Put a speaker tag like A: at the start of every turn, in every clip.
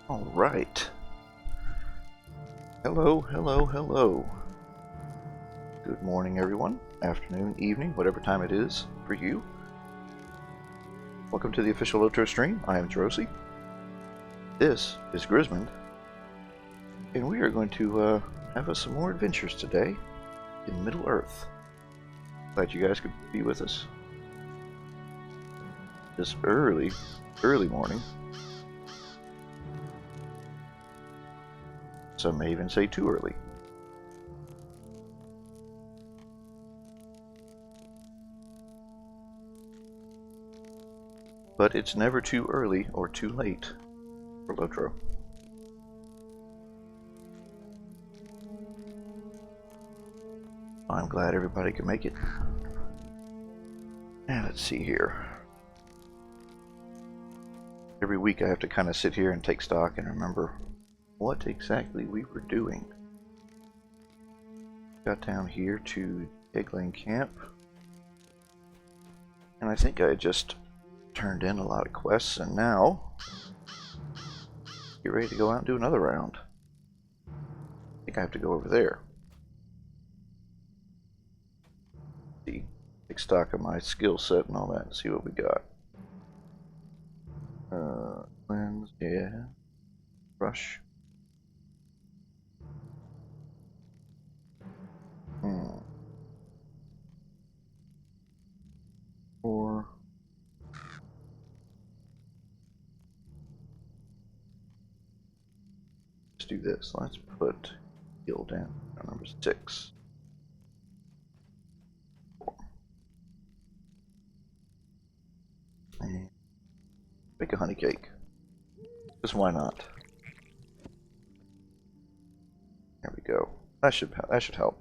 A: All right. Hello, hello, hello. Good morning, everyone. Afternoon, evening, whatever time it is for you. Welcome to the official LOTRO stream. I am Jorosi. This is Grismond. And we are going to have us some more adventures today in Middle Earth. Glad you guys could be with us this early morning. Some may even say too early. But it's never too early or too late for LOTRO. I'm glad everybody can make it. And let's see here. Every week I have to kind of sit here and take stock and remember what exactly we were doing. Got down here to Egg Lane Camp. And I think I just turned in a lot of quests, and now get ready to go out and do another round. I think I have to go over there. See, take stock of my skill set and all that and see what we got. Lens, yeah. Brush. Or let's do this. Let's put heal down number 6. And make a honey cake. Just why not? There we go. That should help.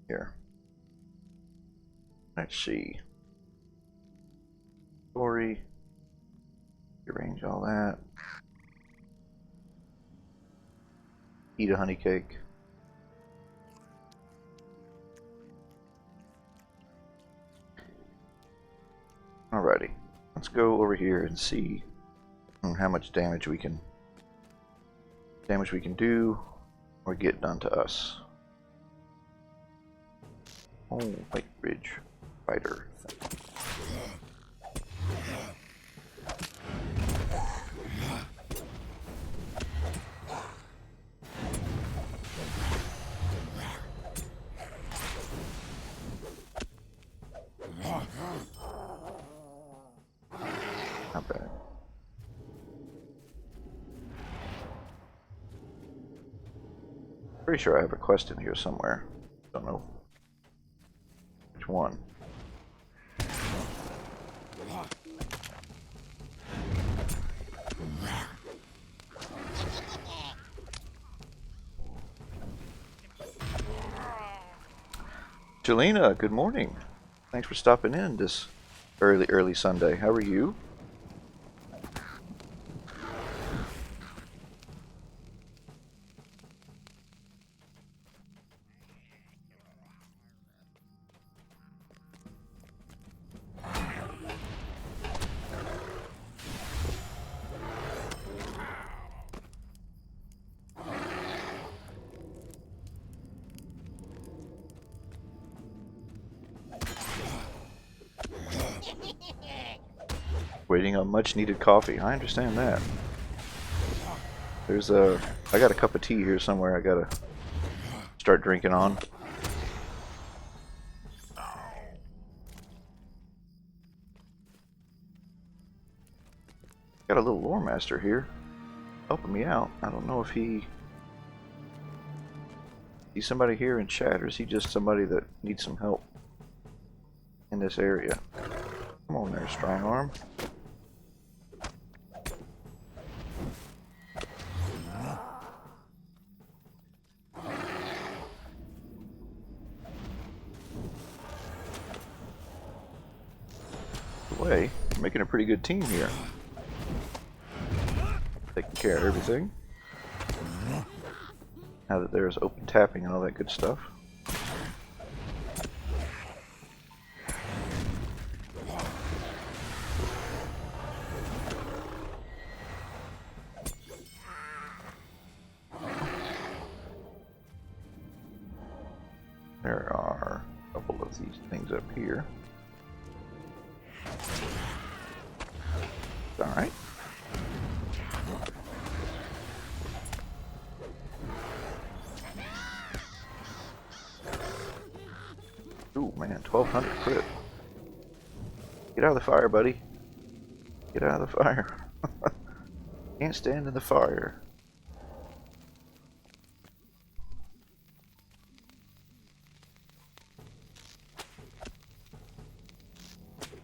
A: Here. Let's see. Story. Arrange all that. Eat a honey cake. Alrighty. Let's go over here and see how much damage we can do or get done to us. Oh, White Ridge Fighter thing. Not bad. Pretty sure I have a quest in here somewhere. Don't know which one. Jelena, good morning. Thanks for stopping in this early Sunday. How are you? Waiting on much needed coffee. I understand that. There's I got a cup of tea here somewhere I gotta start drinking on. Got a little lore master here helping me out. I don't know if he's somebody here in chat, or is he just somebody that needs some help in this area. Come on there, strong arm. Way, we're making a pretty good team here. Taking care of everything. Now that there's open tapping and all that good stuff. up here. Alright. Ooh, man, 1200 crit. Get out of the fire, buddy. Get out of the fire. Can't stand in the fire.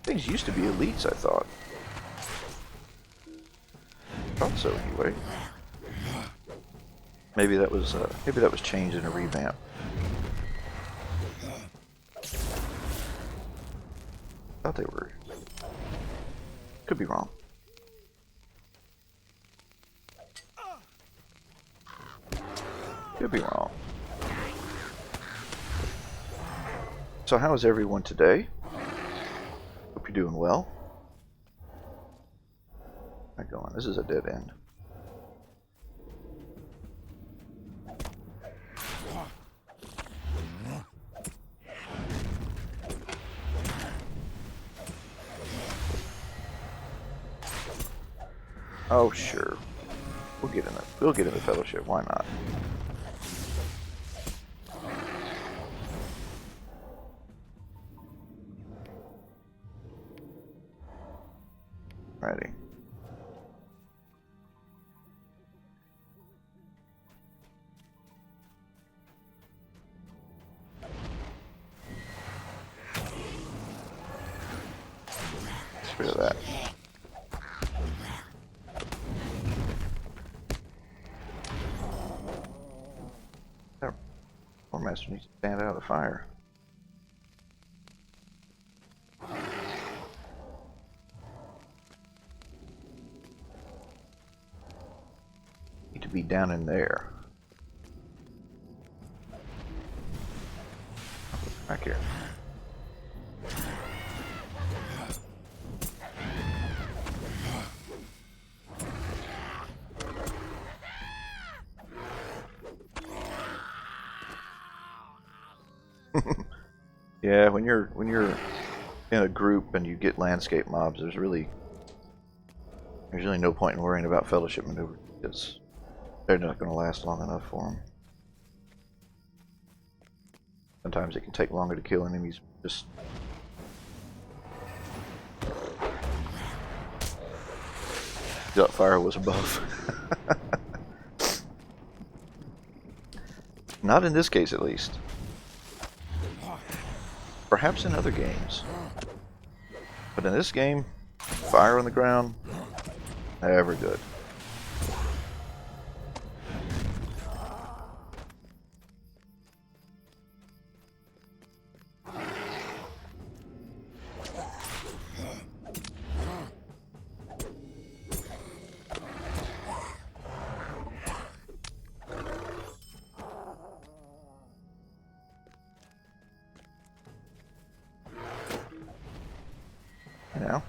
A: Things used to be elites, I thought. Thought so, anyway. Maybe that was changed in a revamp. Thought they were. Could be wrong. Could be wrong. So how is everyone today? Hope you're doing well. Not going. This is a dead end. Oh sure, we'll get in it. We'll get in the fellowship. Why not? Ready. Let's rid of that. Master needs to stand out of the fire. Need to be down in there. Back here. Yeah, when you're in a group and you get landscape mobs, there's really no point in worrying about fellowship maneuvers because they're not going to last long enough for them. Sometimes it can take longer to kill enemies. Just that fire was above. Not in this case, at least. Perhaps in other games. But in this game, fire on the ground, never good. You know?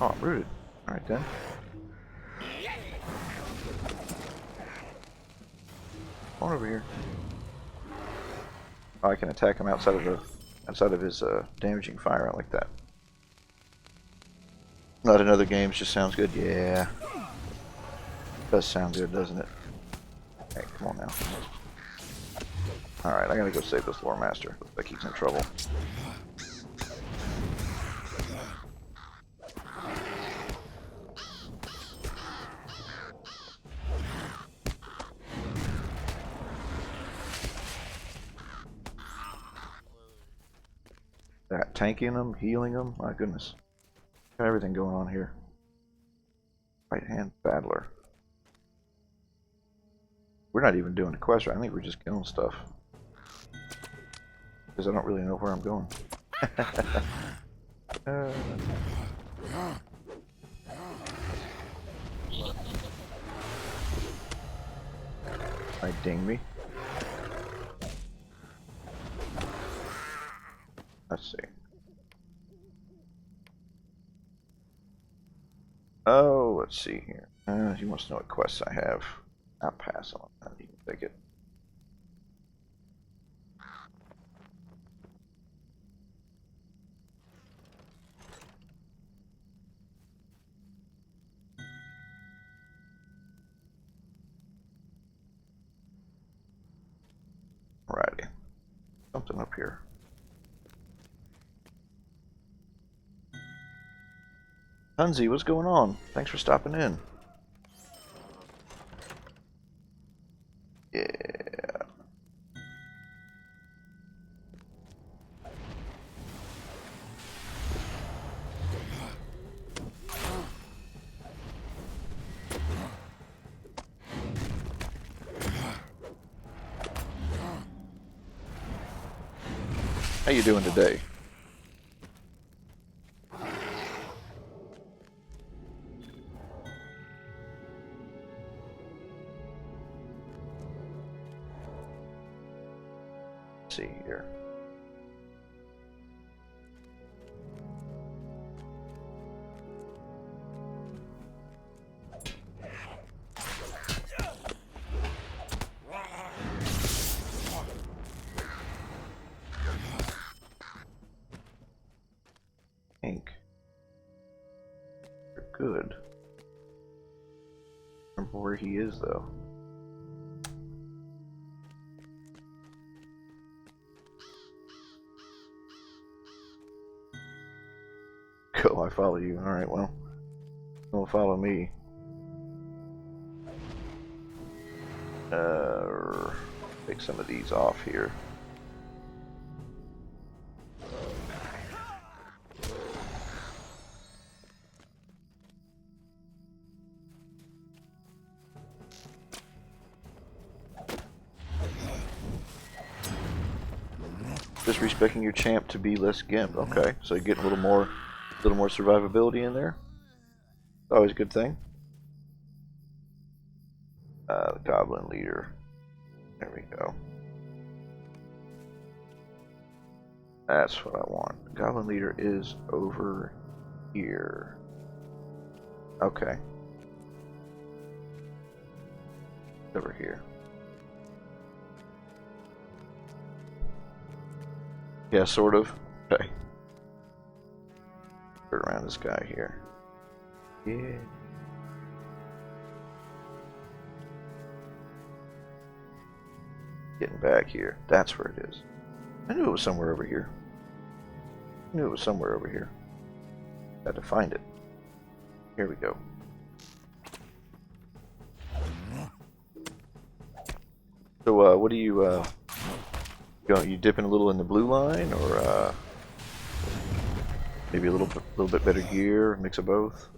A: Oh, I'm rooted. Alright then. Come on over here. Oh, I can attack him outside of his damaging fire. I like that. Not in other games, just sounds good. Yeah. Does sound good, doesn't it? Hey, come on now. Alright, I gotta go save this lore master. Looks like he's in trouble. That tanking him, healing him, my goodness. Got everything going on here. Right hand battler. We're not even doing a quest, right? I think we're just killing stuff. Because I don't really know where I'm going. Might ding me. Let's see. Oh, let's see here. He wants to know what quests I have. I'll pass on that. You can take it. something up here. Hunzi, what's going on? Thanks for stopping in. Yeah. How you doing today? Let's see here. Ink. You're good. Remember where he is, though. Go, I follow you. Alright, well. Don't follow me. Take some of these off here. Just respecting your champ to be less gimped. Okay, so you get a little more survivability in there. Always a good thing. The goblin leader. There we go. That's what I want. The goblin leader is over here. Okay. Over here. Yeah, sort of. Okay. Turn around this guy here. Yeah. Getting back here. That's where it is. I knew it was somewhere over here. I knew it was somewhere over here. Had to find it. Here we go. So, what do you, you dipping a little in the blue line, or maybe a little bit better gear, mix of both?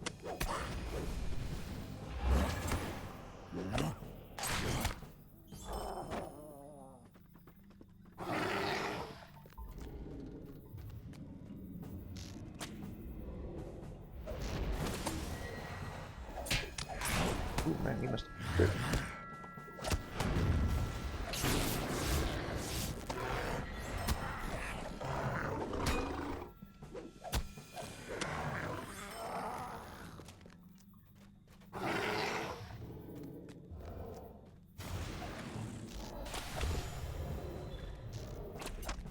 A: Ooh, man, he must have been good.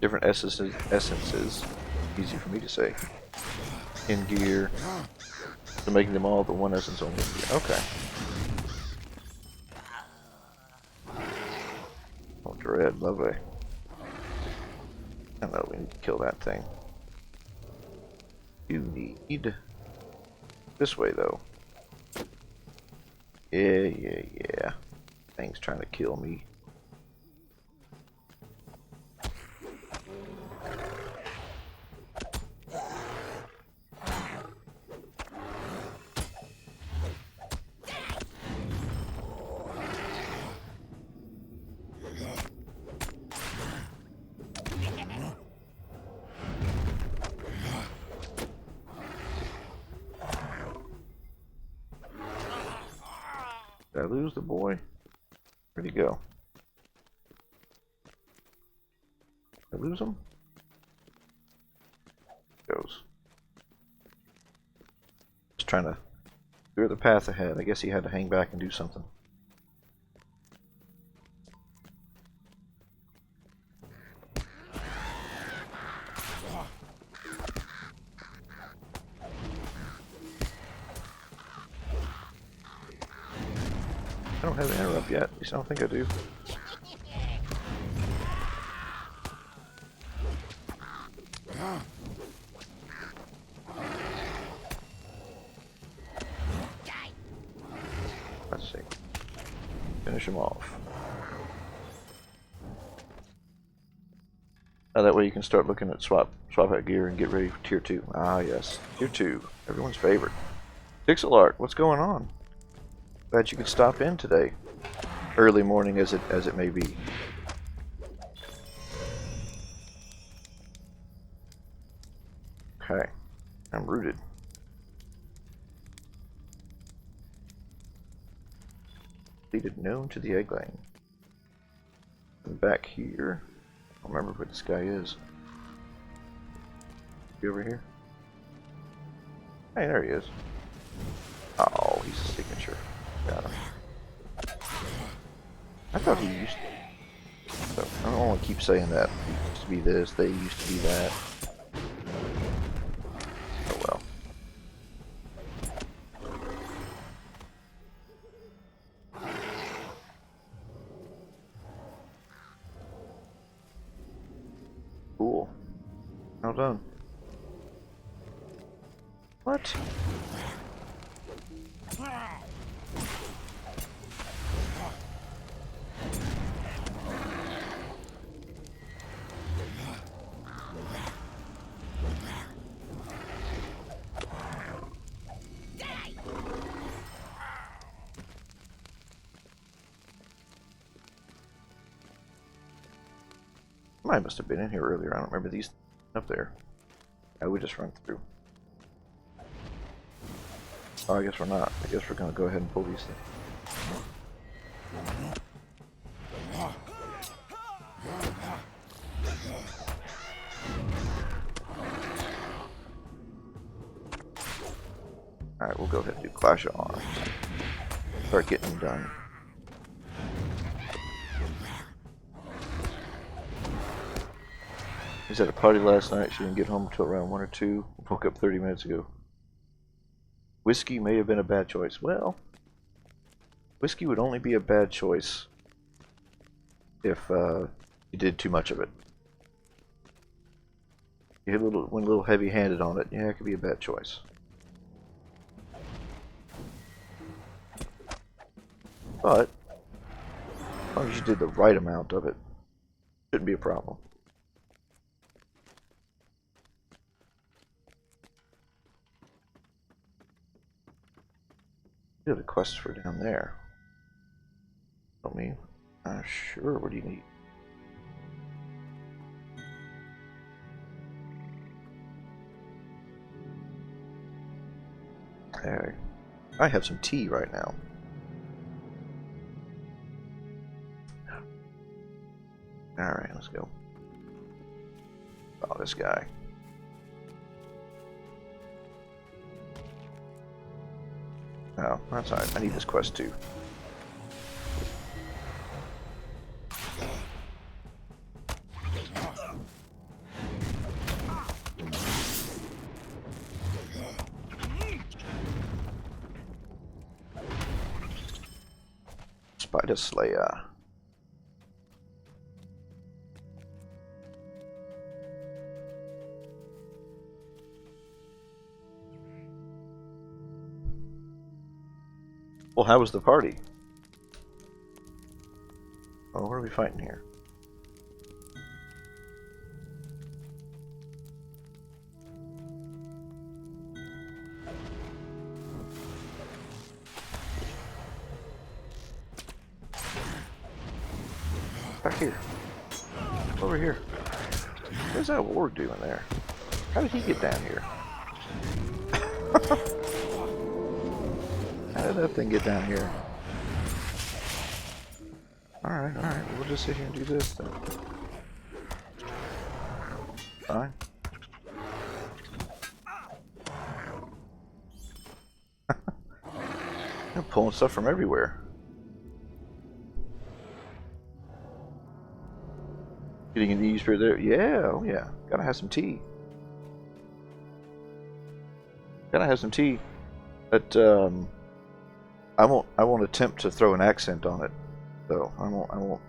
A: Different essences, easy for me to say. In gear, so making them all the one essence only. Okay. Oh, dread, lovely. I know we need to kill that thing. You need this way though. Yeah. Thing's trying to kill me. Did I lose the boy? Where'd he go? Did I lose him? Goes. Just trying to clear the path ahead. I guess he had to hang back and do something. I don't have an interrupt yet. At least I don't think I do. Let's see. Finish him off. Now that way you can start looking at swap out gear and get ready for tier 2. Ah yes, tier 2, everyone's favorite. Pixel what's going on? Glad you could stop in today. Early morning as it may be. Okay, I'm rooted. Completed known to the egg laying. And back here, I don't remember where this guy is. Be over here? Hey, there he is. Oh, he's a signature. Got him. I thought he used to. So, I don't want to keep saying that. He used to be this, they used to be that. Oh well. Cool. Well done. What? I must have been in here earlier. I don't remember these up there. I would just run through. Oh, I guess we're not. I guess we're gonna go ahead and pull these things. Alright, we'll go ahead and do Clash of Arms. Start getting them done. He was at a party last night. She didn't get home until around 1 or 2. Woke up 30 minutes ago. Whiskey may have been a bad choice. Well, whiskey would only be a bad choice if you did too much of it. You went a little heavy-handed on it. Yeah, it could be a bad choice. But as long as you did the right amount of it, shouldn't be a problem. You have a quest for down there. Tell me. Sure. What do you need? Hey, I have some tea right now. Alright, let's go. Oh, this guy. Oh, that's alright. I need this quest too. Spider Slayer. Well, how was the party? Oh, what are we fighting here? Back here. Over here. What's that warg doing there? How did he get down here? How did that thing get down here? Alright, we'll just sit here and do this then. Fine. I'm pulling stuff from everywhere. Getting an E-spirit there? Yeah, oh yeah. Gotta have some tea. Gotta have some tea. But I won't attempt to throw an accent on it, though. I won't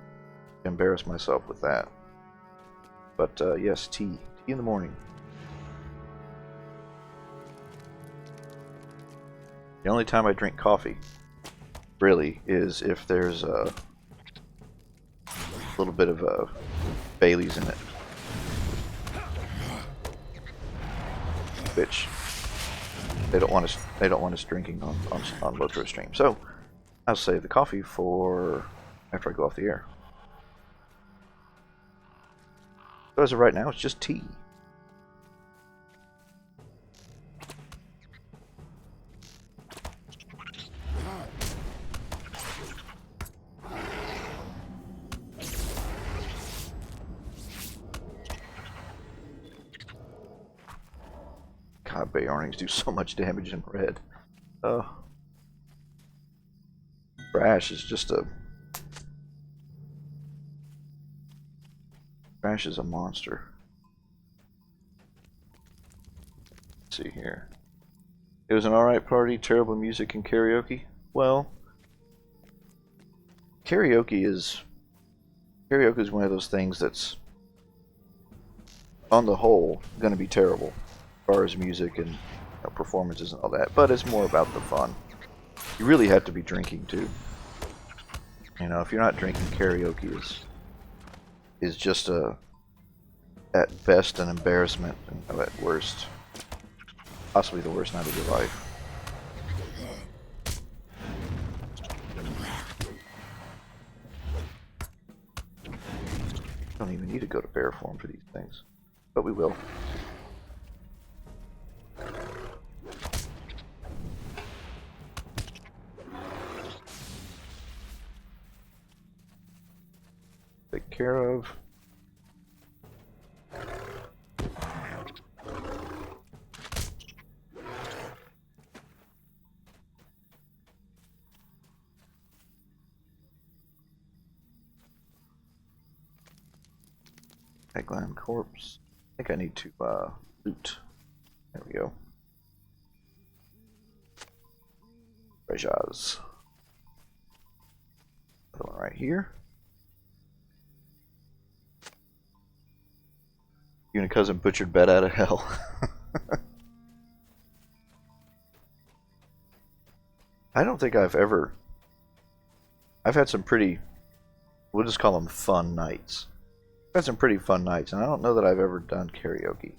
A: embarrass myself with that. But yes, tea in the morning. The only time I drink coffee, really, is if there's a little bit of Bailey's in it, which they don't want us drinking on LOTRO stream. So I'll save the coffee for after I go off the air. So as of right now, it's just tea. God, Bay Earnings do so much damage in red. Brash is just a... Brash is a monster. Let's see here. It was an alright party, terrible music and karaoke. Well, karaoke is one of those things that's, on the whole, going to be terrible. As far as music and performances and all that, but it's more about the fun. You really have to be drinking too. You know, if you're not drinking, karaoke is just at best an embarrassment, and at worst, possibly the worst night of your life. Don't even need to go to bear form for these things, but we will. Take care of. Eggland corpse. I think I need to loot. There we go. Treasures. Another one right here. You and a cousin butchered bed out of hell. I don't think I've had some pretty, we'll just call them fun nights. I've had some pretty fun nights, and I don't know that I've ever done karaoke.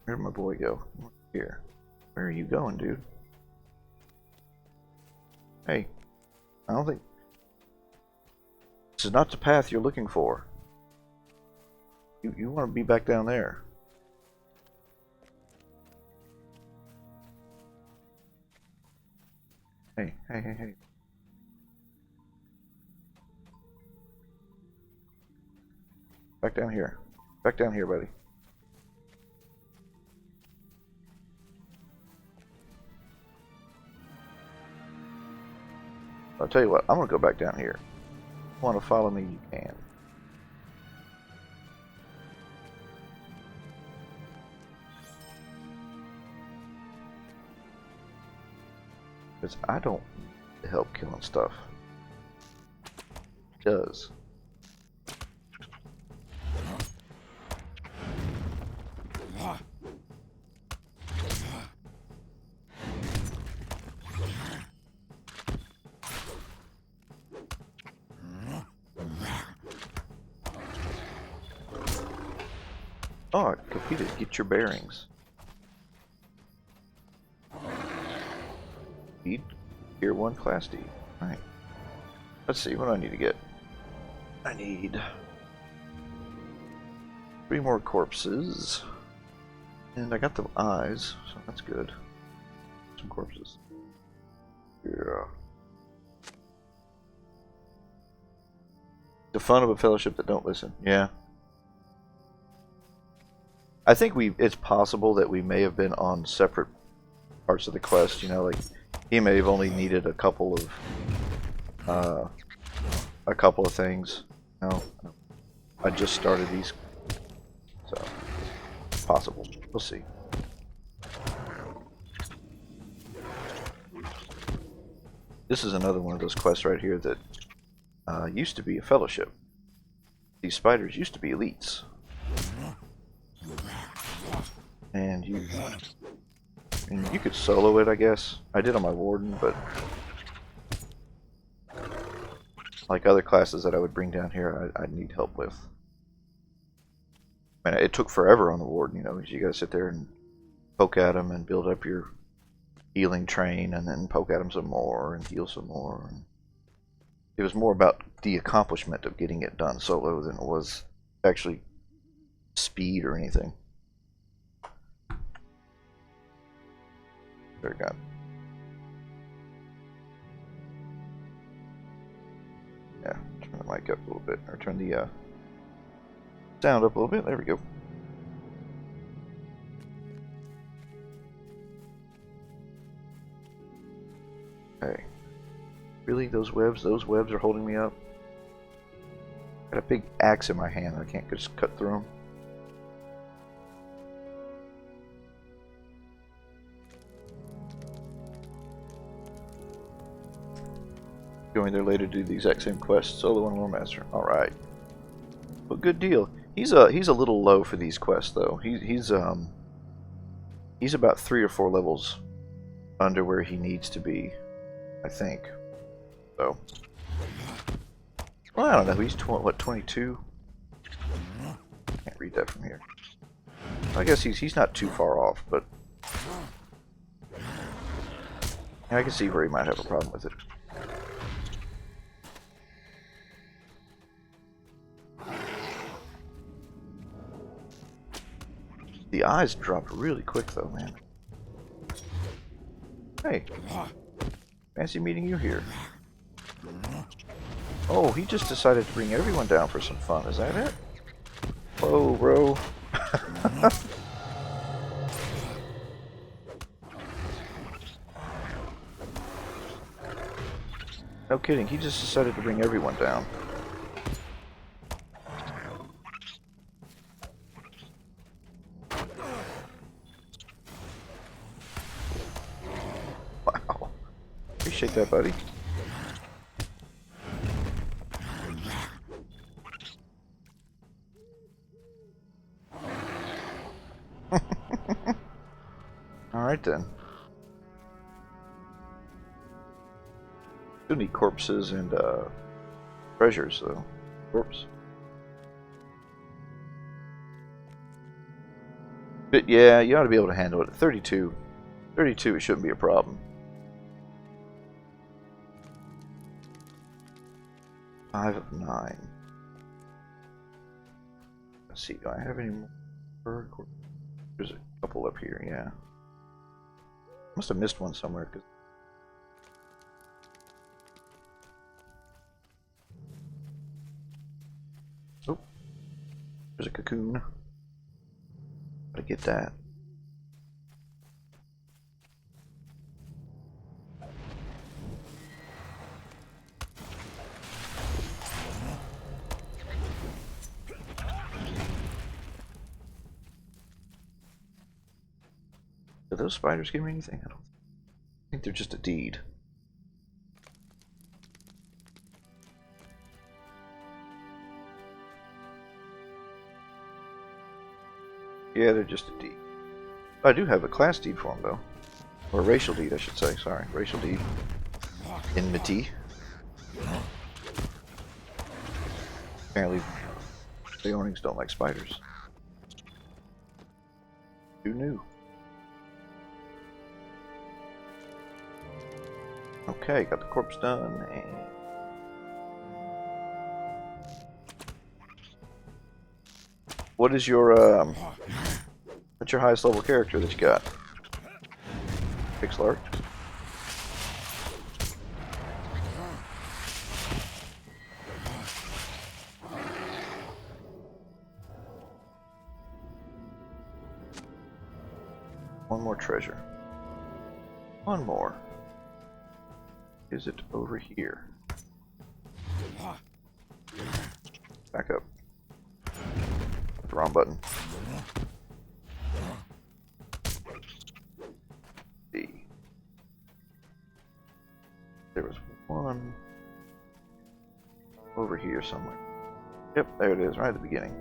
A: Where'd my boy go? Here. Where are you going, dude? Hey, I don't think... This is not the path you're looking for. You want to be back down there. Hey, hey, hey, hey. Back down here. Back down here, buddy. I'll tell you what, I'm going to go back down here. If you want to follow me, you can. Because I don't need to help killing stuff. It does. Oh, I competed. Get your bearings. Speed, Tier 1 Class D. Alright. Let's see, what do I need to get? I need 3 more corpses. And I got the eyes, so that's good. Some corpses. Yeah. The fun of a fellowship that don't listen. Yeah. I think it's possible that we may have been on separate parts of the quest, you know, like he may have only needed a couple of things. No, I just started these, so it's possible. We'll see. This is another one of those quests right here that used to be a fellowship. These spiders used to be elites. And you mean, you could solo it, I guess. I did on my warden, but like other classes that I would bring down here, I'd need help with. I mean, it took forever on the warden, you know, because you gotta sit there and poke at them and build up your healing train, and then poke at them some more and heal some more. And it was more about the accomplishment of getting it done solo than it was actually speed or anything. There we go. Yeah, turn the mic up a little bit, or turn the sound up a little bit. There we go. Okay. Really, those webs are holding me up? Got a big axe in my hand. I can't just cut through them. Going there later to do the exact same quest. Solo and Lore Master. Alright. Well, good deal. He's a little low for these quests though. He's about 3 or 4 levels under where he needs to be, I think. So, well, I don't know. He's what, 22? Can't read that from here. I guess he's not too far off, but I can see where he might have a problem with it. The eyes dropped really quick though, man. Hey, fancy meeting you here. Oh, he just decided to bring everyone down for some fun, is that it? Whoa, bro. No kidding, he just decided to bring everyone down. Wow. Appreciate that, buddy. Alright then. Still need corpses and treasures though. Corpse. But yeah, you ought to be able to handle it. At 32. 32, it shouldn't be a problem. 5 of 9. Let's see, do I have any more? There's a couple up here, yeah. Must have missed one somewhere. Cause oh, there's a cocoon. Gotta get that. Do those spiders give me anything? I don't think they're just a deed. Yeah, they're just a deed. I do have a class deed for them though. Or a racial deed, I should say. Sorry, racial deed. Enmity. Apparently, the Ornings don't like spiders. Who knew? Okay, got the corpse done, and what is your what's your highest level character that you got? Pixel art. One more treasure. One more. Is it over here? Back up. The wrong button. See. There was one over here somewhere. Yep, there it is, right at the beginning.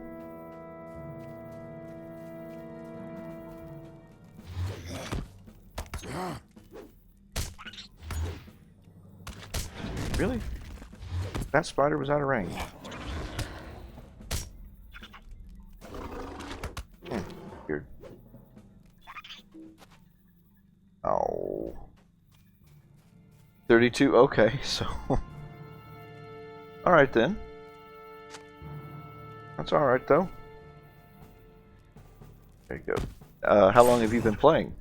A: Really? That spider was out of range. Weird. Oh. 32? Okay, so... Alright then. That's alright though. There you go. How long have you been playing?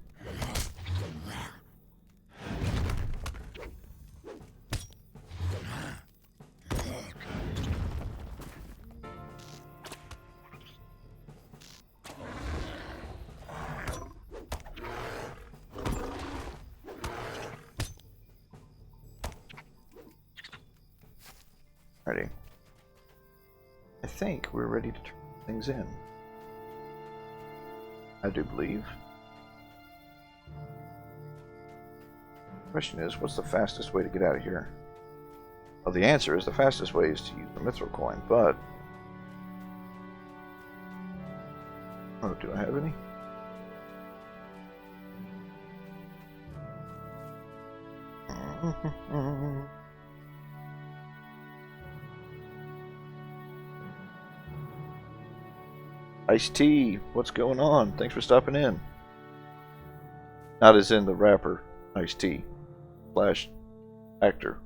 A: Ready. I think we're ready to turn things in. I do believe. Question is, what's the fastest way to get out of here? Well, the answer is the fastest way is to use the mithril coin, but... Oh, do I have any? Iced tea, what's going on? Thanks for stopping in. Not as in the rapper, iced tea / actor.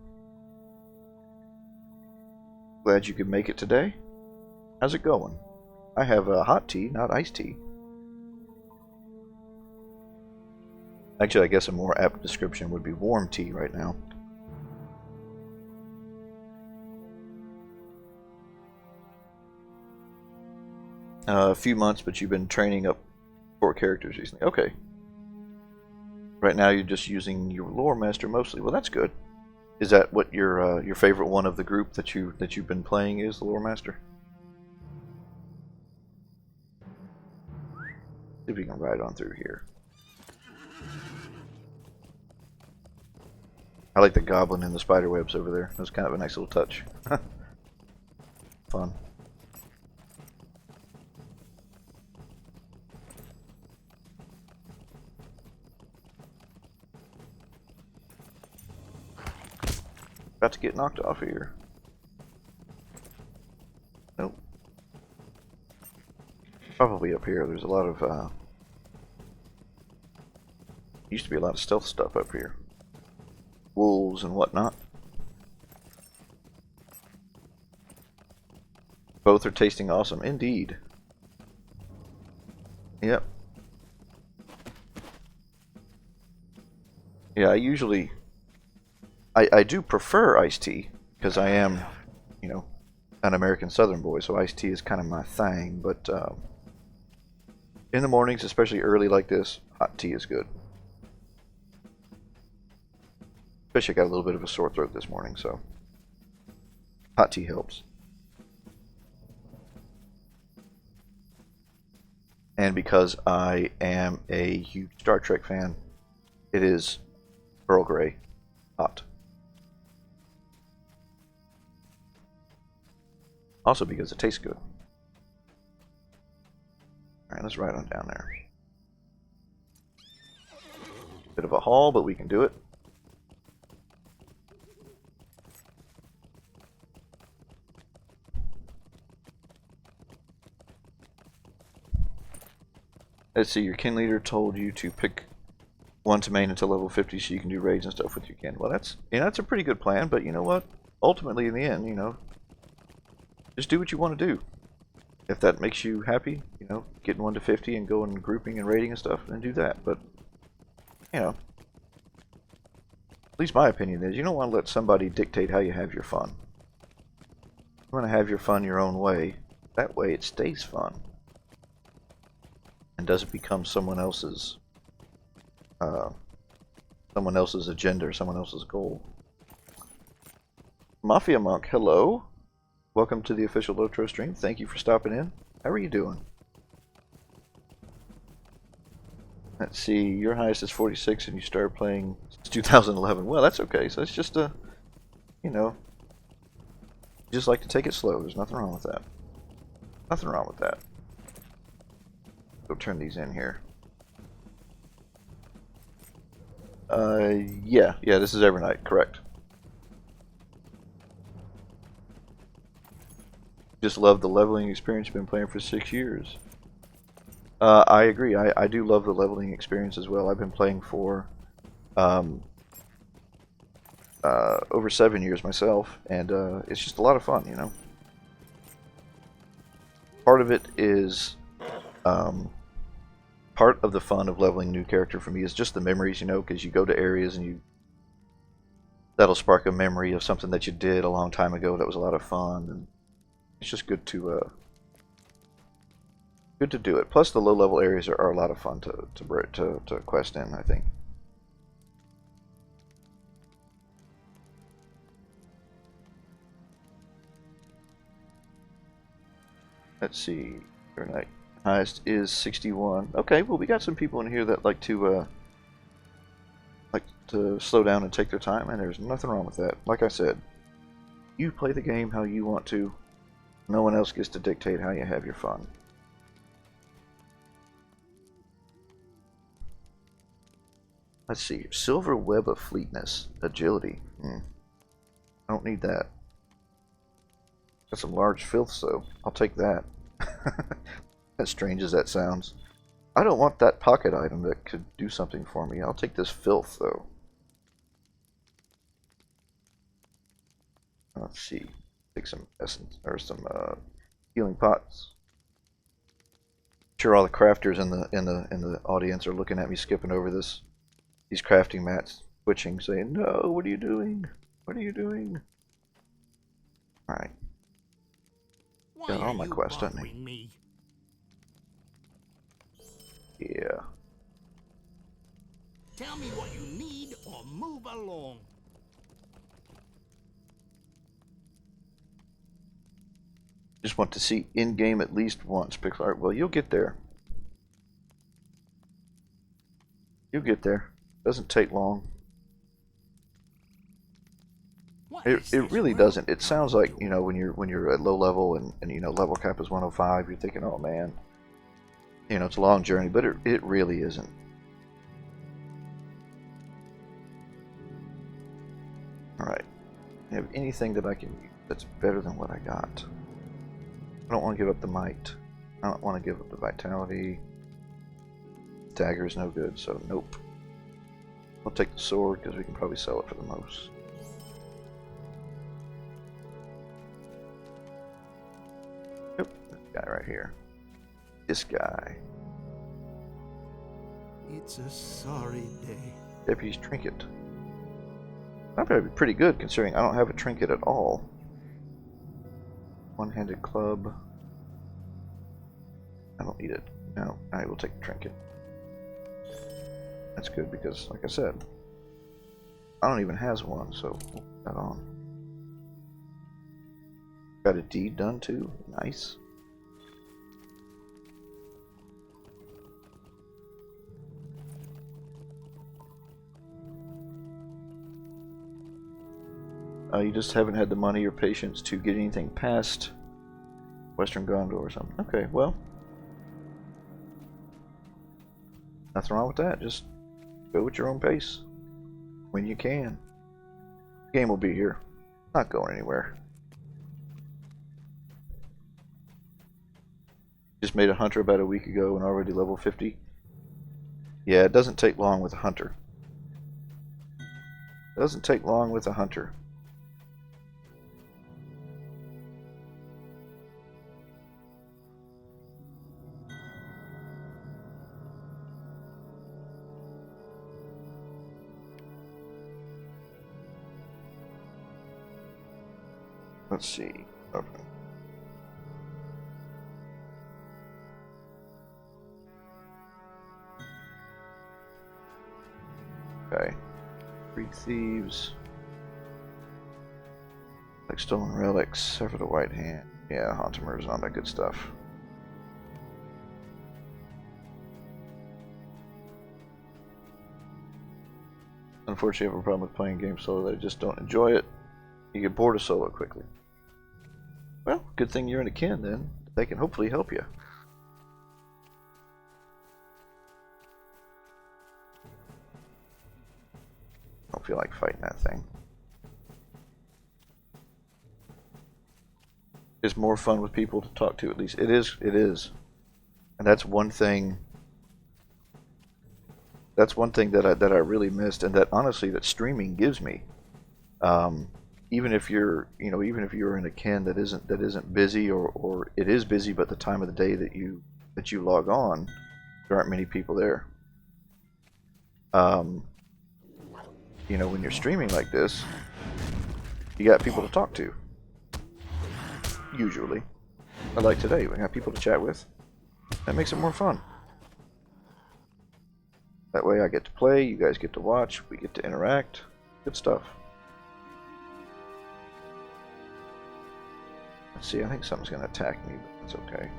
A: Glad you could make it today. How's it going? I have a hot tea, not iced tea. Actually, I guess a more apt description would be warm tea right now. A few months, but you've been training up 4 characters recently. Okay. Right now you're just using your lore master mostly. Well, that's good. Is that what your favorite one of the group that you've been playing is, the lore master? See if we can ride on through here. I like the goblin and the spider webs over there. That's kind of a nice little touch. Fun. About to get knocked off here. Nope. Probably up here. There's a lot of used to be a lot of stealth stuff up here. Wolves and whatnot. Both are tasting awesome. Indeed. Yep. Yeah, I do prefer iced tea, because I am, you know, an American Southern boy, so iced tea is kind of my thing, but in the mornings, especially early like this, hot tea is good. Especially I got a little bit of a sore throat this morning, so hot tea helps. And because I am a huge Star Trek fan, it is Earl Grey hot. Also because it tastes good. Alright, let's ride on down there. Bit of a haul, but we can do it. Let's see, your kin leader told you to pick one to main until level 50 so you can do raids and stuff with your kin. Well, that's a pretty good plan, but you know what? Ultimately, in the end, you know, just do what you want to do. If that makes you happy, you know, getting 1 to 50 and going grouping and raiding and stuff, then do that. But, you know, at least my opinion is you don't want to let somebody dictate how you have your fun. You want to have your fun your own way. That way it stays fun. And doesn't become someone else's agenda or someone else's goal. Mafia Monk, hello. Welcome to the official LOTRO stream. Thank you for stopping in. How are you doing? Let's see, your highest is 46 and you started playing since 2011. Well, that's okay. So it's just a, you know, you just like to take it slow. There's nothing wrong with that. Nothing wrong with that. Go turn these in here. Yeah, this is every night, correct. Just love the leveling experience. Been playing for 6 years. I agree. I do love the leveling experience as well. I've been playing for over 7 years myself, and it's just a lot of fun, you know. Part of it is part of the fun of leveling a new character for me is just the memories, you know, because you go to areas and that'll spark a memory of something that you did a long time ago that was a lot of fun, and it's just good to do it. Plus, the low-level areas are a lot of fun to quest in, I think. Let's see. Night highest is 61. Okay, well, we got some people in here that like to slow down and take their time, and there's nothing wrong with that. Like I said, you play the game how you want to. No one else gets to dictate how you have your fun. Let's see. Silver Web of Fleetness. Agility. I don't need that. Got some large filth, so I'll take that. As strange as that sounds. I don't want that pocket item that could do something for me. I'll take this filth, though. Let's see. Take some essence or some healing pots. I'm sure all the crafters in the audience are looking at me skipping over these crafting mats, twitching, saying, "No, what are you doing? What are you doing?" All right. Got all my quests, doesn't he? Yeah.
B: Tell me what you need or move along.
A: Just want to see in-game at least once, pixel art. Well, you'll get there. You'll get there. Doesn't take long. It really doesn't. It sounds like, you know, when you're at low level and you know level cap is 105, you're thinking, oh man, you know, it's a long journey, but it really isn't. All right, I have anything that I can use that's better than what I got. I don't want to give up the might. I don't want to give up the vitality. Dagger is no good, so nope. I'll take the sword because we can probably sell it for the most. Yep, this guy right here. This guy.
B: It's a sorry day.
A: Deputy's trinket. That'd probably be pretty good considering I don't have a trinket at all. One-handed club. I don't need it. No, I will take the trinket. That's good because, like I said, I don't even have one, so we'll put that on. Got a deed done too. Nice. You just haven't had the money or patience to get anything past Western Gondor or something. Okay, well, nothing wrong with that. Just go at your own pace when you can. The game will be here. Not going anywhere. Just made a hunter about a week ago and already level 50. Yeah, it doesn't take long with a hunter. It doesn't take long with a hunter. Let's see. Okay. Okay. Three thieves. Like stolen relics, sever the white hand. Yeah, Hauntimers, all that good stuff. Unfortunately, I have a problem with playing games solo that I just don't enjoy it. You get bored of solo quickly. Well, good thing you're in a kin then. They can hopefully help you. don't feel like fighting that thing. It's more fun with people to talk to, at least. It is. And that's one thing. That's one thing that I really missed, and that honestly that streaming gives me. Even if you're in a kin that isn't busy, or it is busy, but the time of the day that you log on, there aren't many people there. When you're streaming like this, you got people to talk to. Usually, like today, we got people to chat with. That makes it more fun. That way I get to play, you guys get to watch, we get to interact. Good stuff. Let's see, I think something's going to attack me, but that's okay.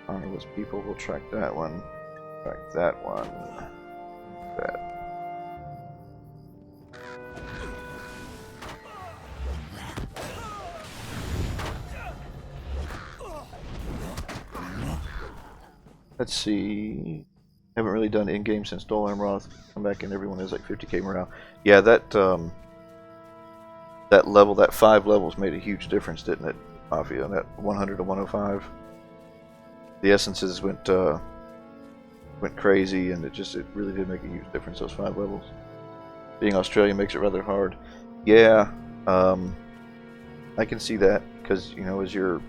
A: Honorless people, we'll track that one. Track that one. That. Let's see. Haven't really done in-game since Dol Amroth. Come back and everyone is like 50k morale. Yeah, that level, that 5 levels made a huge difference, didn't it, Mafia? That 100 to 105. The essences went crazy, and it really did make a huge difference. Those 5 levels. Being Australian makes it rather hard. Yeah, I can see that, because as you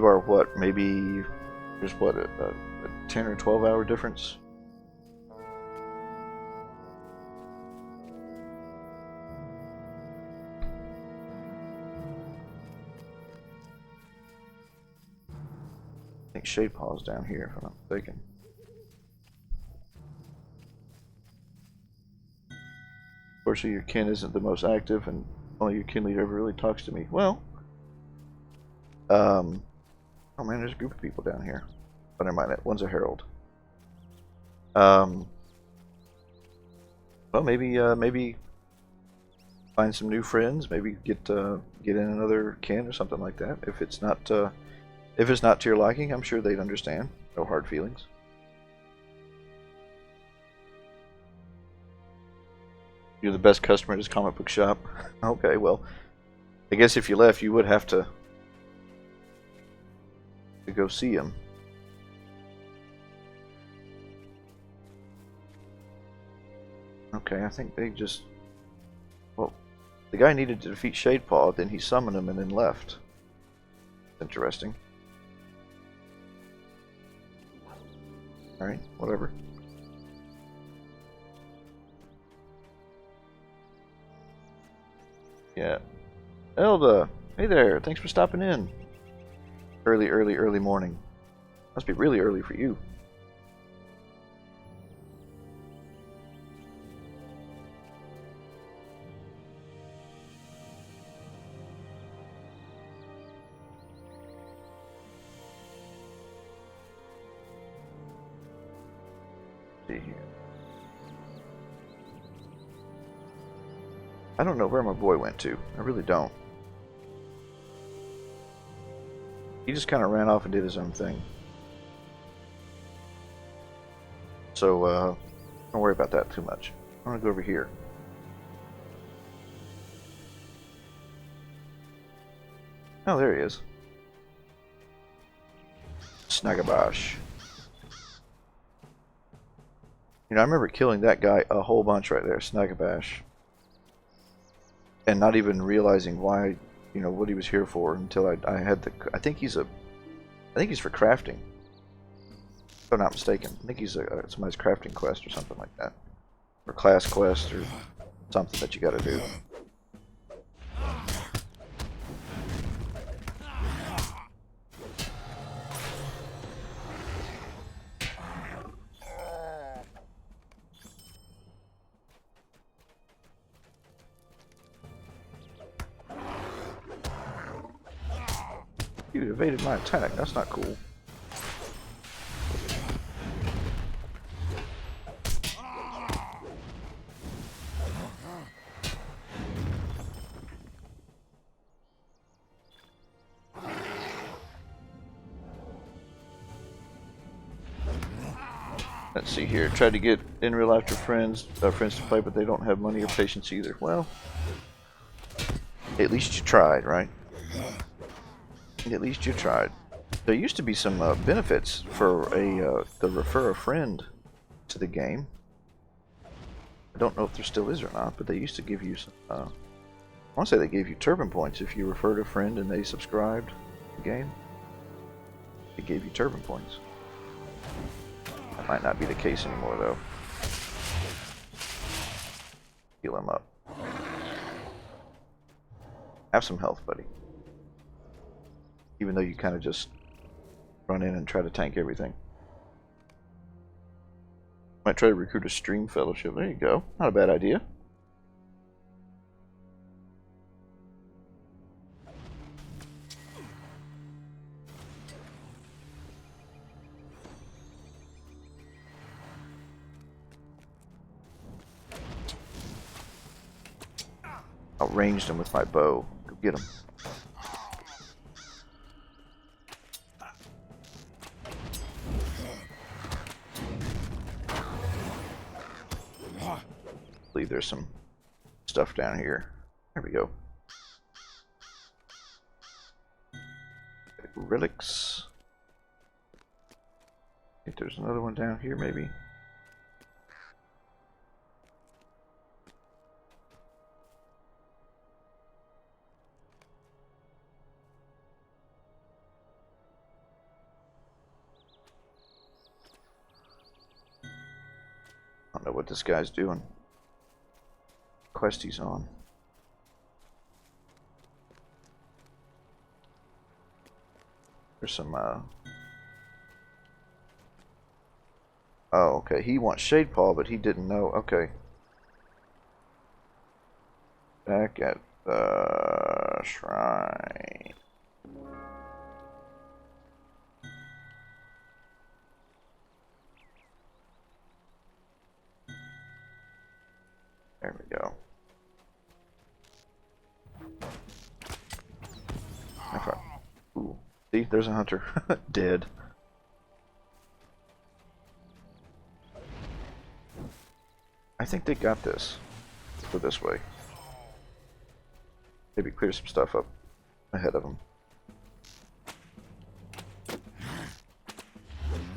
A: are what, maybe there's what a 10 or 12 hour difference. I think Shade Paw's down here, if I'm not mistaken. Unfortunately, your kin isn't the most active, and only your kin leader ever really talks to me. Well, oh man, there's a group of people down here. Oh, never mind, that one's a herald. Well, maybe find some new friends. Maybe get in another kin or something like that. If it's not to your liking, I'm sure they'd understand. No hard feelings. You're the best customer at his comic book shop. Okay, well, I guess if you left, you would have to go see him. Okay, I think they just... Well, the guy needed to defeat Shadepaw, then he summoned him and then left. Interesting. Alright, whatever. Yeah. Elda! Hey there, thanks for stopping in. Early morning. Must be really early for you. See here. I don't know where my boy went to. I really don't. He just kind of ran off and did his own thing. So, don't worry about that too much. I'm gonna go over here. Oh, there he is. Snagabash. I remember killing that guy a whole bunch right there, Snagabash. And not even realizing why, what he was here for until I had the... I think he's for crafting. If I'm not mistaken. I think he's somebody's crafting quest or something like that. Or class quest or something that you gotta do. You evaded my attack. That's not cool. Let's see here. Tried to get in real life to friends to play, but they don't have money or patience either. Well, at least you tried, right? At least you tried. There used to be some benefits for the refer a friend to the game. I don't know if there still is or not, but they used to give you some. I want to say they gave you turban points if you referred a friend and they subscribed to the game. They gave you turban points. That might not be the case anymore, though. Heal him up. Have some health, buddy. Even though you kind of just run in and try to tank everything. Might try to recruit a stream fellowship. There you go. Not a bad idea. Outranged him with my bow. Go get him. I believe there's some stuff down here. There we go. Relics. I think there's another one down here, maybe. I don't know what this guy's doing. Quest he's on. There's some, oh, okay. He wants Shade Paw, but he didn't know. Okay. Back at the shrine. There we go. Ooh. See, there's a hunter. Dead. I think they got this. Let's go this way. Maybe clear some stuff up ahead of them.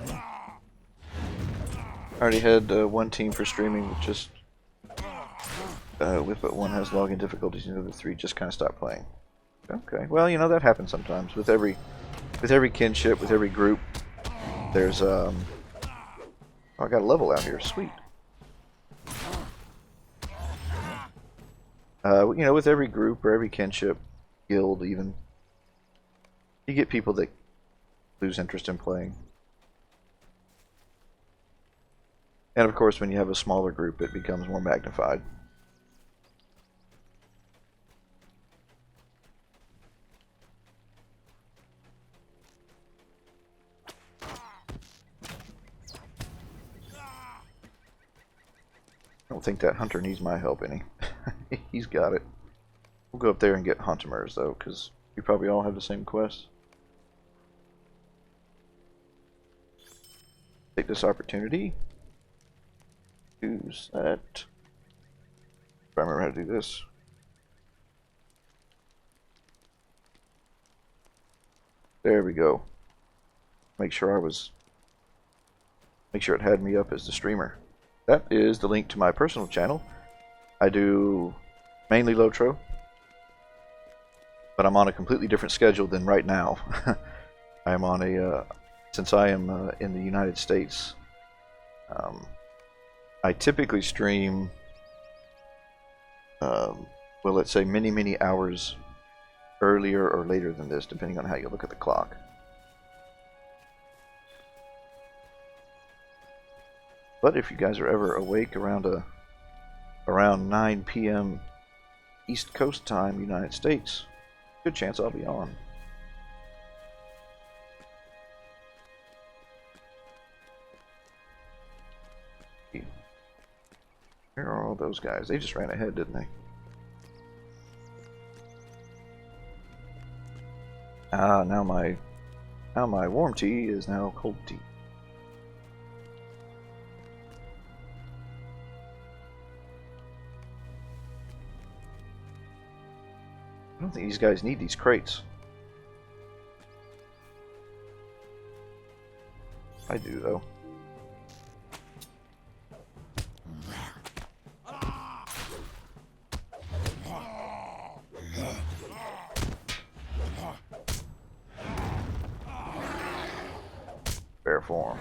A: I already had one team for streaming, with just with but one has login difficulties, and the other three just kind of stopped playing. Okay, well, you know, that happens sometimes with every kinship, with every group. There's oh, I got a level out here. Sweet. You know, with every group or every kinship, guild even, you get people that lose interest in playing. And of course, when you have a smaller group, it becomes more magnified. I don't think that hunter needs my help any. He's got it. We'll go up there and get Huntimers, though, because we probably all have the same quest. Take this opportunity. Use that. If I remember how to do this. There we go. Make sure it had me up as the streamer. That is the link to my personal channel. I do mainly LOTRO, but I'm on a completely different schedule than right now. I'm on a, since I am in the United States, I typically stream, well, let's say many hours earlier or later than this, depending on how you look at the clock. But if you guys are ever awake around 9 p.m. East Coast time, United States, good chance I'll be on. Where are all those guys? They just ran ahead, didn't they? Ah, now my warm tea is now cold tea. I don't think these guys need these crates. I do, though. Bear form.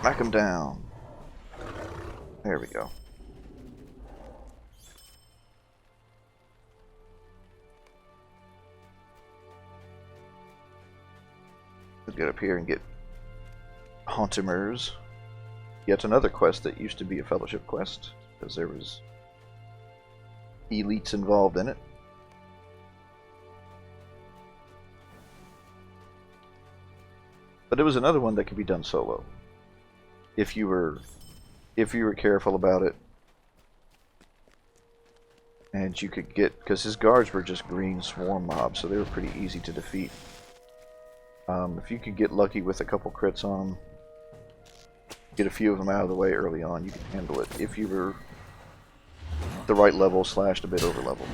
A: Knock him down. There we go. Let's get up here and get Hauntimers. Yet another quest that used to be a fellowship quest, because there was elites involved in it. But it was another one that could be done solo. If you were careful about it. And you could get, because his guards were just green swarm mobs, so they were pretty easy to defeat. If you could get lucky with a couple crits on them, get a few of them out of the way early on, you could handle it. If you were the right level / a bit over level.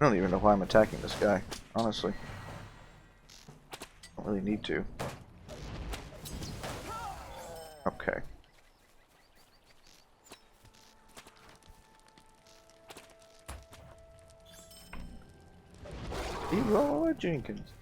A: I don't even know why I'm attacking this guy, honestly. Don't really need to. Okay. Leroy Jenkins.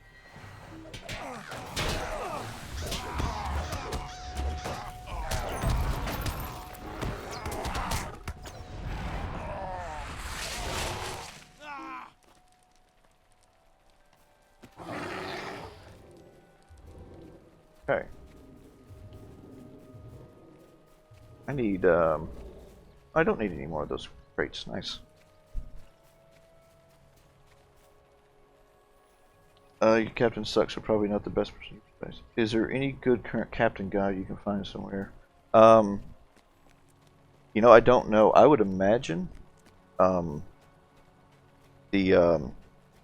A: Okay. I need, I don't need any more of those crates. Nice. Your captain sucks, so probably not the best person to face. Is there any good current captain guide you can find somewhere? You know, I don't know. I would imagine, the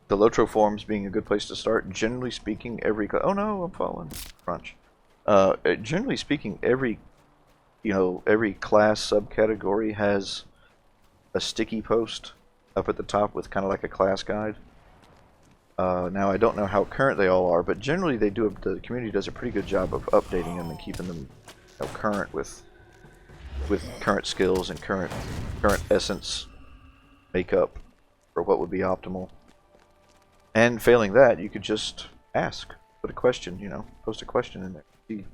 A: LOTRO forums being a good place to start. Generally speaking, oh no, I'm falling. Crunch. Generally speaking, every class subcategory has a sticky post up at the top with kind of like a class guide. Now I don't know how current they all are, but generally they do. The community does a pretty good job of updating them and keeping them current with current skills and current essence makeup for what would be optimal. And failing that, you could just ask, put a question, post a question in there, see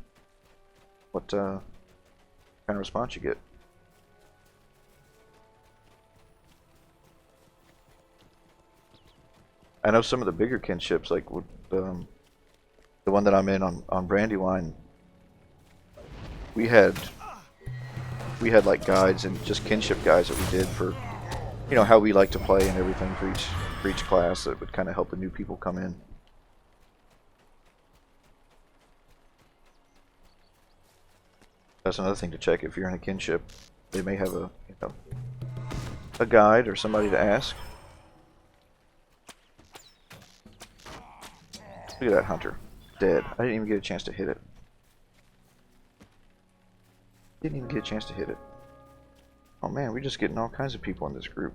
A: what kind of response you get. I know some of the bigger kinships, like the one that I'm in on Brandywine, we had like guides and just kinship guides that we did for how we like to play and everything for each class that would kind of help the new people come in. That's another thing to check if you're in a kinship. They may have a guide or somebody to ask. Look at that hunter. Dead. I didn't even get a chance to hit it. Didn't even get a chance to hit it. Oh man, we're just getting all kinds of people in this group.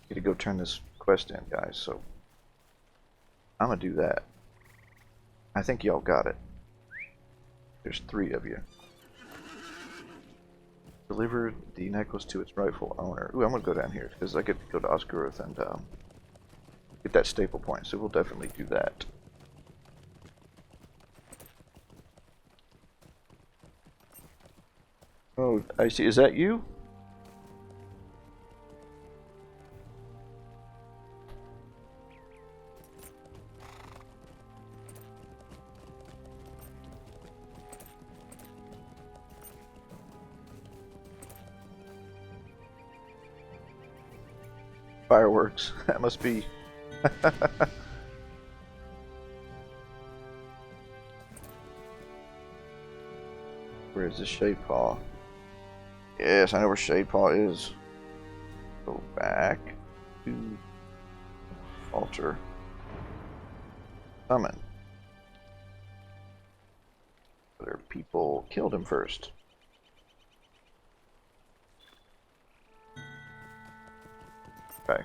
A: Get to go turn this quest in, guys, so I'm gonna do that. I think y'all got it. There's 3 of you. Deliver the necklace to its rightful owner. Ooh, I'm gonna go down here because I get to go to Oscaroth and get that staple point, so we'll definitely do that. Oh, I see. Is that you? Fireworks. That must be. Where is this Shade Paw? Yes, I know where Shade Paw is. Go back to altar. Summon. Other people killed him first. Okay.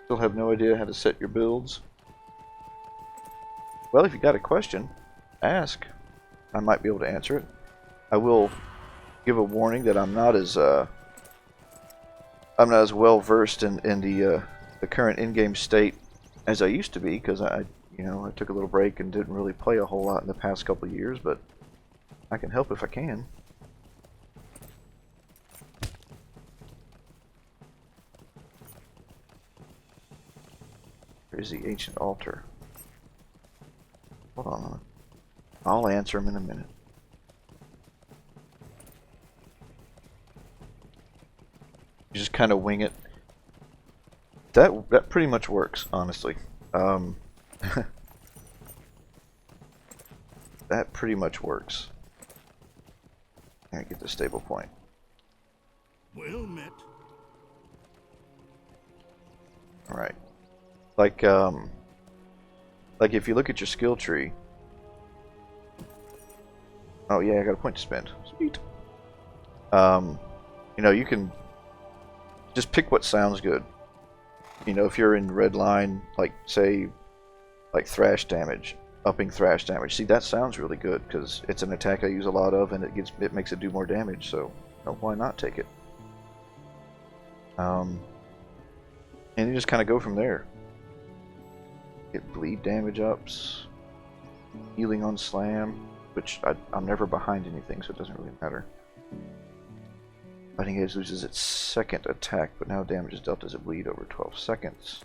A: Still have no idea how to set your builds. Well, if you got a question, ask. I might be able to answer it. I will give a warning that I'm not as well versed in the current in-game state as I used to be, because I took a little break and didn't really play a whole lot in the past couple of years, but I can help if I can. Where's the ancient altar? Hold on a minute. I'll answer him in a minute. You just kind of wing it. That pretty much works, honestly. That pretty much works. I get the stable point.
B: Well met.
A: All right. Like if you look at your skill tree. Oh yeah, I got a point to spend. Sweet. You can just pick what sounds good. If you're in red line, like say, like thrash damage, upping thrash damage. See, that sounds really good because it's an attack I use a lot of, and it makes it do more damage. So, why not take it? And you just kind of go from there. Get bleed damage ups, healing on slam, which I'm never behind anything, so it doesn't really matter. Fighting Edge loses its second attack, but now damage is dealt as it bleed over 12 seconds.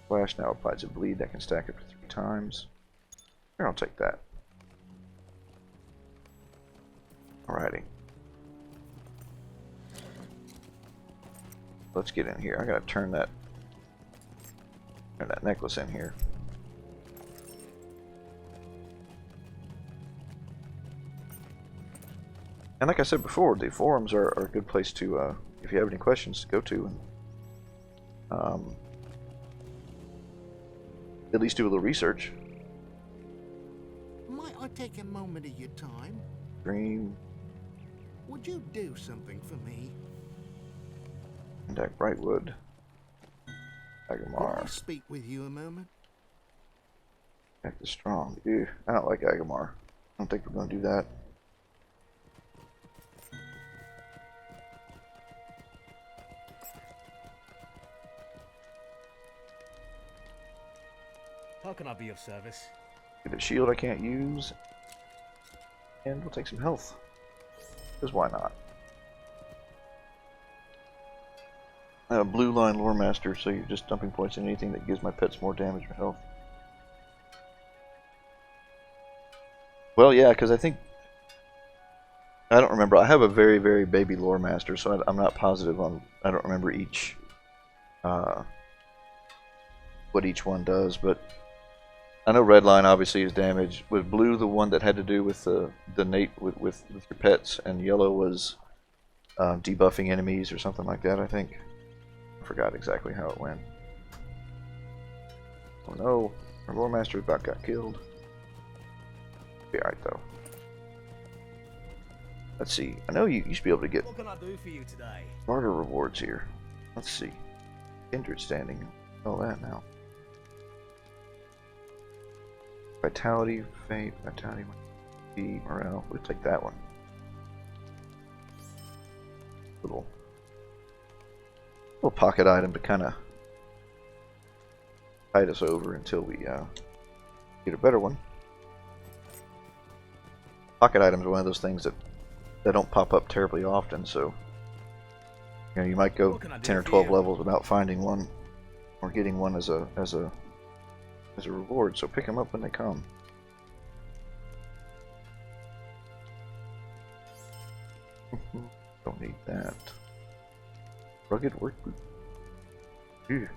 A: Flash now applies a bleed that can stack up to 3 times. Here, I'll take that. Alrighty. Let's get in here. I gotta turn that necklace in here. And like I said before, the forums are a good place to, if you have any questions, to go to and at least do a little research.
B: Might I take a moment of your time?
A: Dream.
B: Would you do something for me?
A: Contact Brightwood.
B: Could I
A: Agamar.
B: speak with you a moment?
A: Act is strong. Ew, I don't like Agamar. I don't think we're going to do that.
C: How can I be of service?
A: Get a shield I can't use. And we'll take some health. Because why not? Blue line lore master, so you're just dumping points in anything that gives my pets more damage or health. Well, yeah, because I don't remember. I have a very, very baby lore master, so I'm not positive on. I don't remember what each one does, but I know red line obviously is damage. Was blue the one that had to do with the Nate with your pets, and yellow was debuffing enemies or something like that, I think. I forgot exactly how it went. Oh no, our lore master about got killed. Be alright though. Let's see. I know you used to be able to get
C: What can I do for you today?
A: barter rewards here. Let's see. Kindred standing. All that now. Vitality, fate, vitality, morale. We'll take that one. Little pocket item to kind of tide us over until we get a better one. Pocket items are one of those things that don't pop up terribly often, so you might go 10 or 12 levels without finding one or getting one as a as a reward, so pick them up when they come. Don't need that. Rugged work boot. Ew.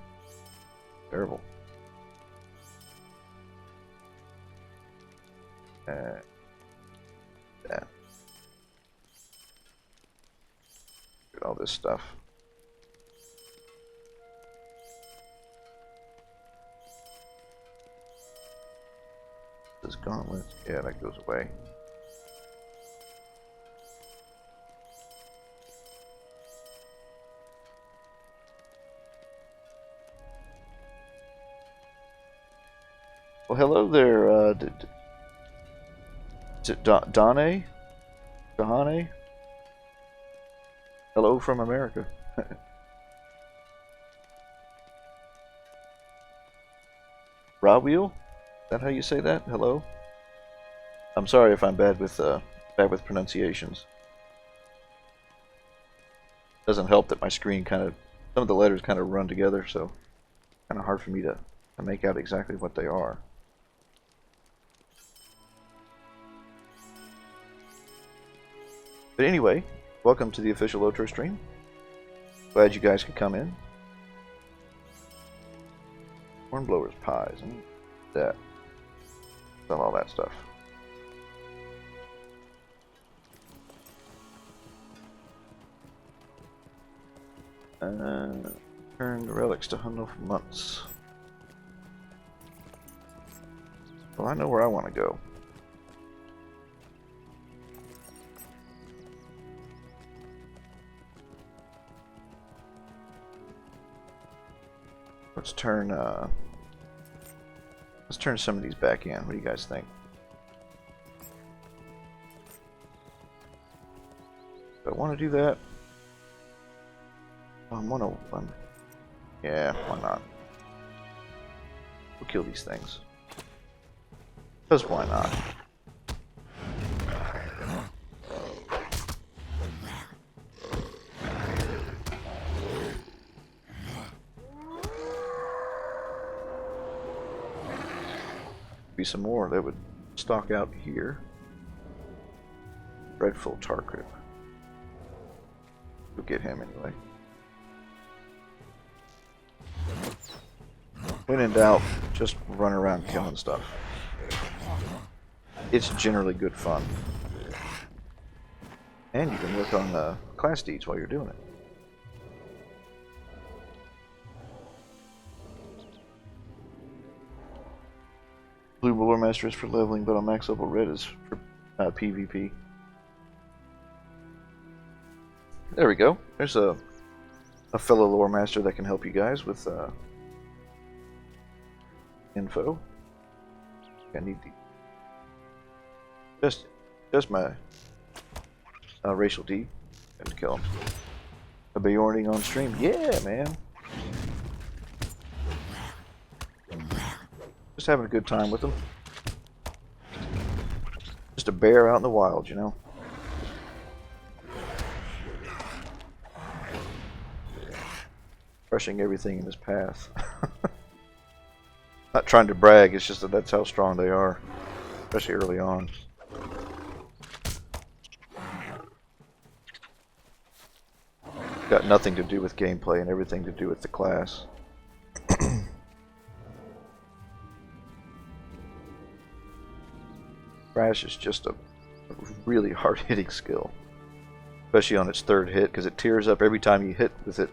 A: Terrible. That. Get all this stuff. This gauntlet. Yeah, that goes away. Well, hello there, is it Dane? Dahane? Hello from America. Rawheel? Is that how you say that? Hello? I'm sorry if I'm bad with pronunciations. Doesn't help that my screen some of the letters kind of run together, so kind of hard for me to make out exactly what they are. But anyway, welcome to the official LOTRO stream. Glad you guys could come in. Hornblowers, pies, and that. Sell all that stuff. Turn the relics to Hundle for months. Well, I know where I want to go. Let's turn some of these back in. What do you guys think? Do I want to do that? Yeah, why not? We'll kill these things. Because why not? Be some more that would stalk out here. Dreadful tar grip. We'll get him anyway. When in doubt, just run around killing stuff. It's generally good fun. And you can work on class deeds while you're doing it. Blue Lore Master is for leveling, but on max level red is for PvP. There we go. There's a fellow Lore Master that can help you guys with info. I need the just my racial D. Got to kill him. A Bjorning on stream. Yeah, man. Just having a good time with them. Just a bear out in the wild, you know. Crushing everything in his path. Not trying to brag, it's just that that's how strong they are. Especially early on. Got nothing to do with gameplay and everything to do with the class. Crash is just a really hard-hitting skill. Especially on its third hit, because it tears up every time you hit with it.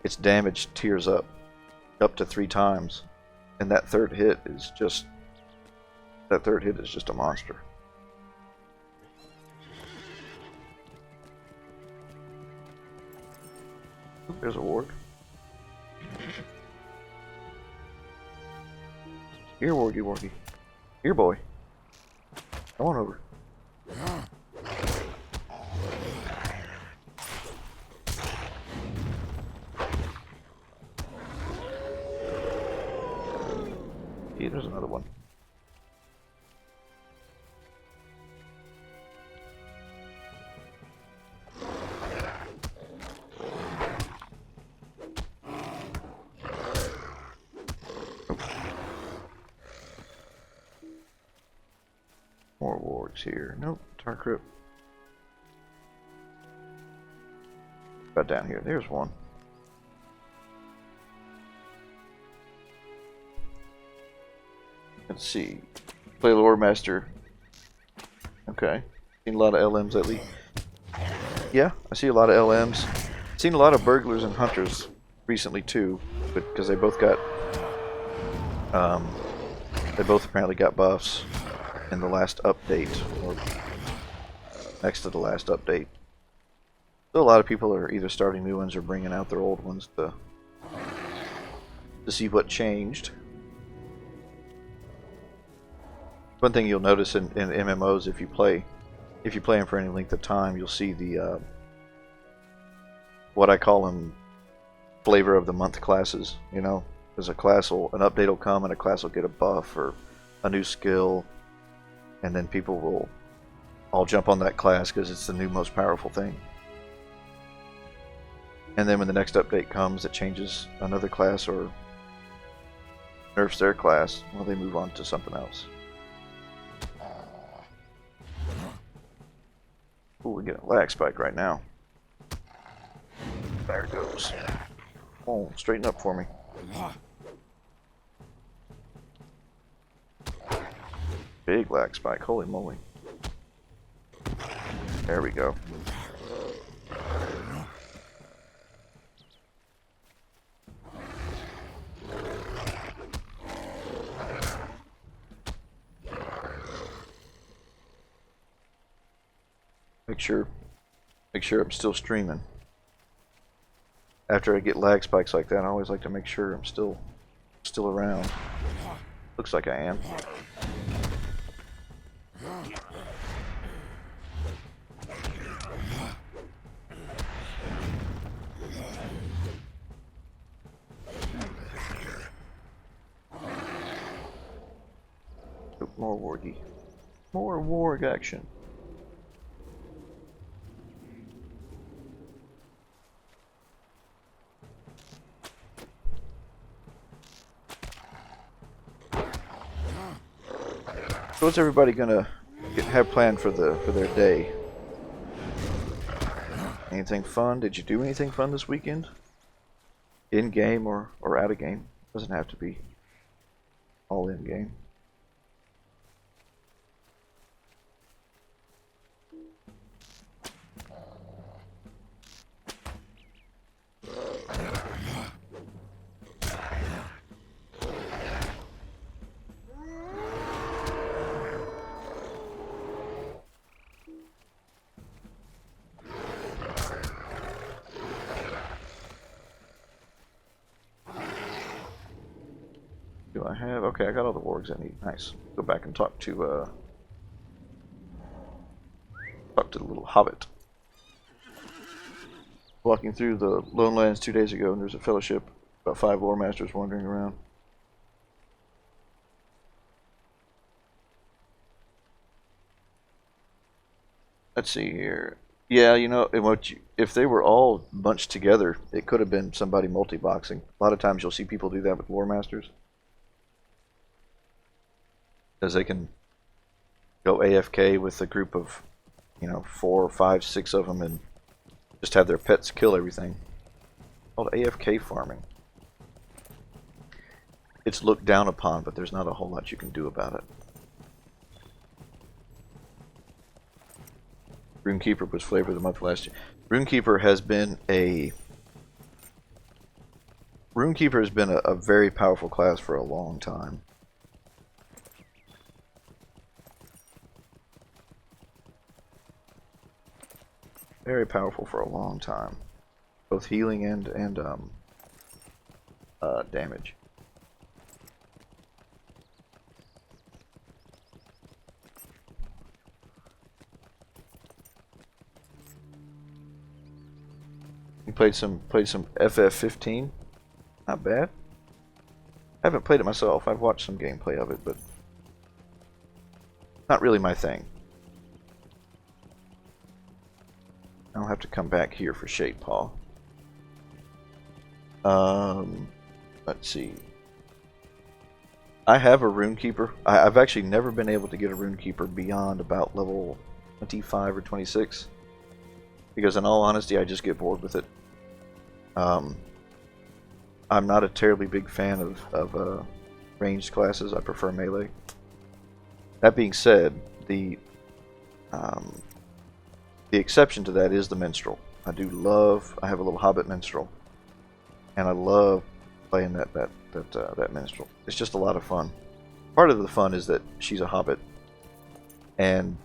A: Its damage tears up to 3 times. And that third hit is just a monster. Ooh, there's a ward. Here, wargy, wargy. Here, boy. Come on over. Yeah, there's another one. More wargs here. Nope, tar crypt. About down here. There's one. Let's see. Play Lore Master. Okay. Seen a lot of LMs lately. Yeah, I see a lot of LMs. Seen a lot of burglars and hunters recently too, but because they both got they both apparently got buffs in the last update, or next to the last update. So a lot of people are either starting new ones or bringing out their old ones to see what changed. One thing you'll notice in MMOs, if you play them for any length of time, you'll see the what I call them flavor of the month classes. You know, there's an update will come and a class will get a buff or a new skill, and then people will all jump on that class because it's the new most powerful thing. And then when the next update comes that changes another class or nerfs their class, well, they move on to something else. Ooh, we get a lag spike right now. There it goes. Oh, straighten up for me. Big lag spike, holy moly. There we go. Make sure I'm still streaming. After I get lag spikes like that, I always like to make sure I'm still around. Looks like I am. More wargy. More warg action. So what's everybody gonna have planned for their day? Anything fun? Did you do anything fun this weekend? In game or out of game? Doesn't have to be all in game. Do I have? Okay, I got all the wargs I need. Nice. Go back and talk to the little hobbit. Walking through the Lone Lands 2 days ago, and there's a fellowship, about 5 lore masters wandering around. Let's see here. Yeah, you know, if they were all bunched together, it could have been somebody multi-boxing. A lot of times you'll see people do that with lore masters. Because they can go AFK with a group of, 4, 5, 6 of them and just have their pets kill everything. It's called AFK farming. It's looked down upon, but there's not a whole lot you can do about it. Runekeeper was flavor of the month last year. Runekeeper has been a very powerful class for a long time. Very powerful for a long time, both healing and damage. You played some FF15. Not bad. I haven't played it myself. I've watched some gameplay of it, but not really my thing. I'll have to come back here for Shade Paw. Let's see. I have a rune keeper. I've actually never been able to get a rune keeper beyond about level 25 or 26. Because in all honesty, I just get bored with it. I'm not a terribly big fan of ranged classes. I prefer melee. That being said, the exception to that is the minstrel. I have a little hobbit minstrel, and I love playing that minstrel. It's just a lot of fun. Part of the fun is that she's a hobbit, and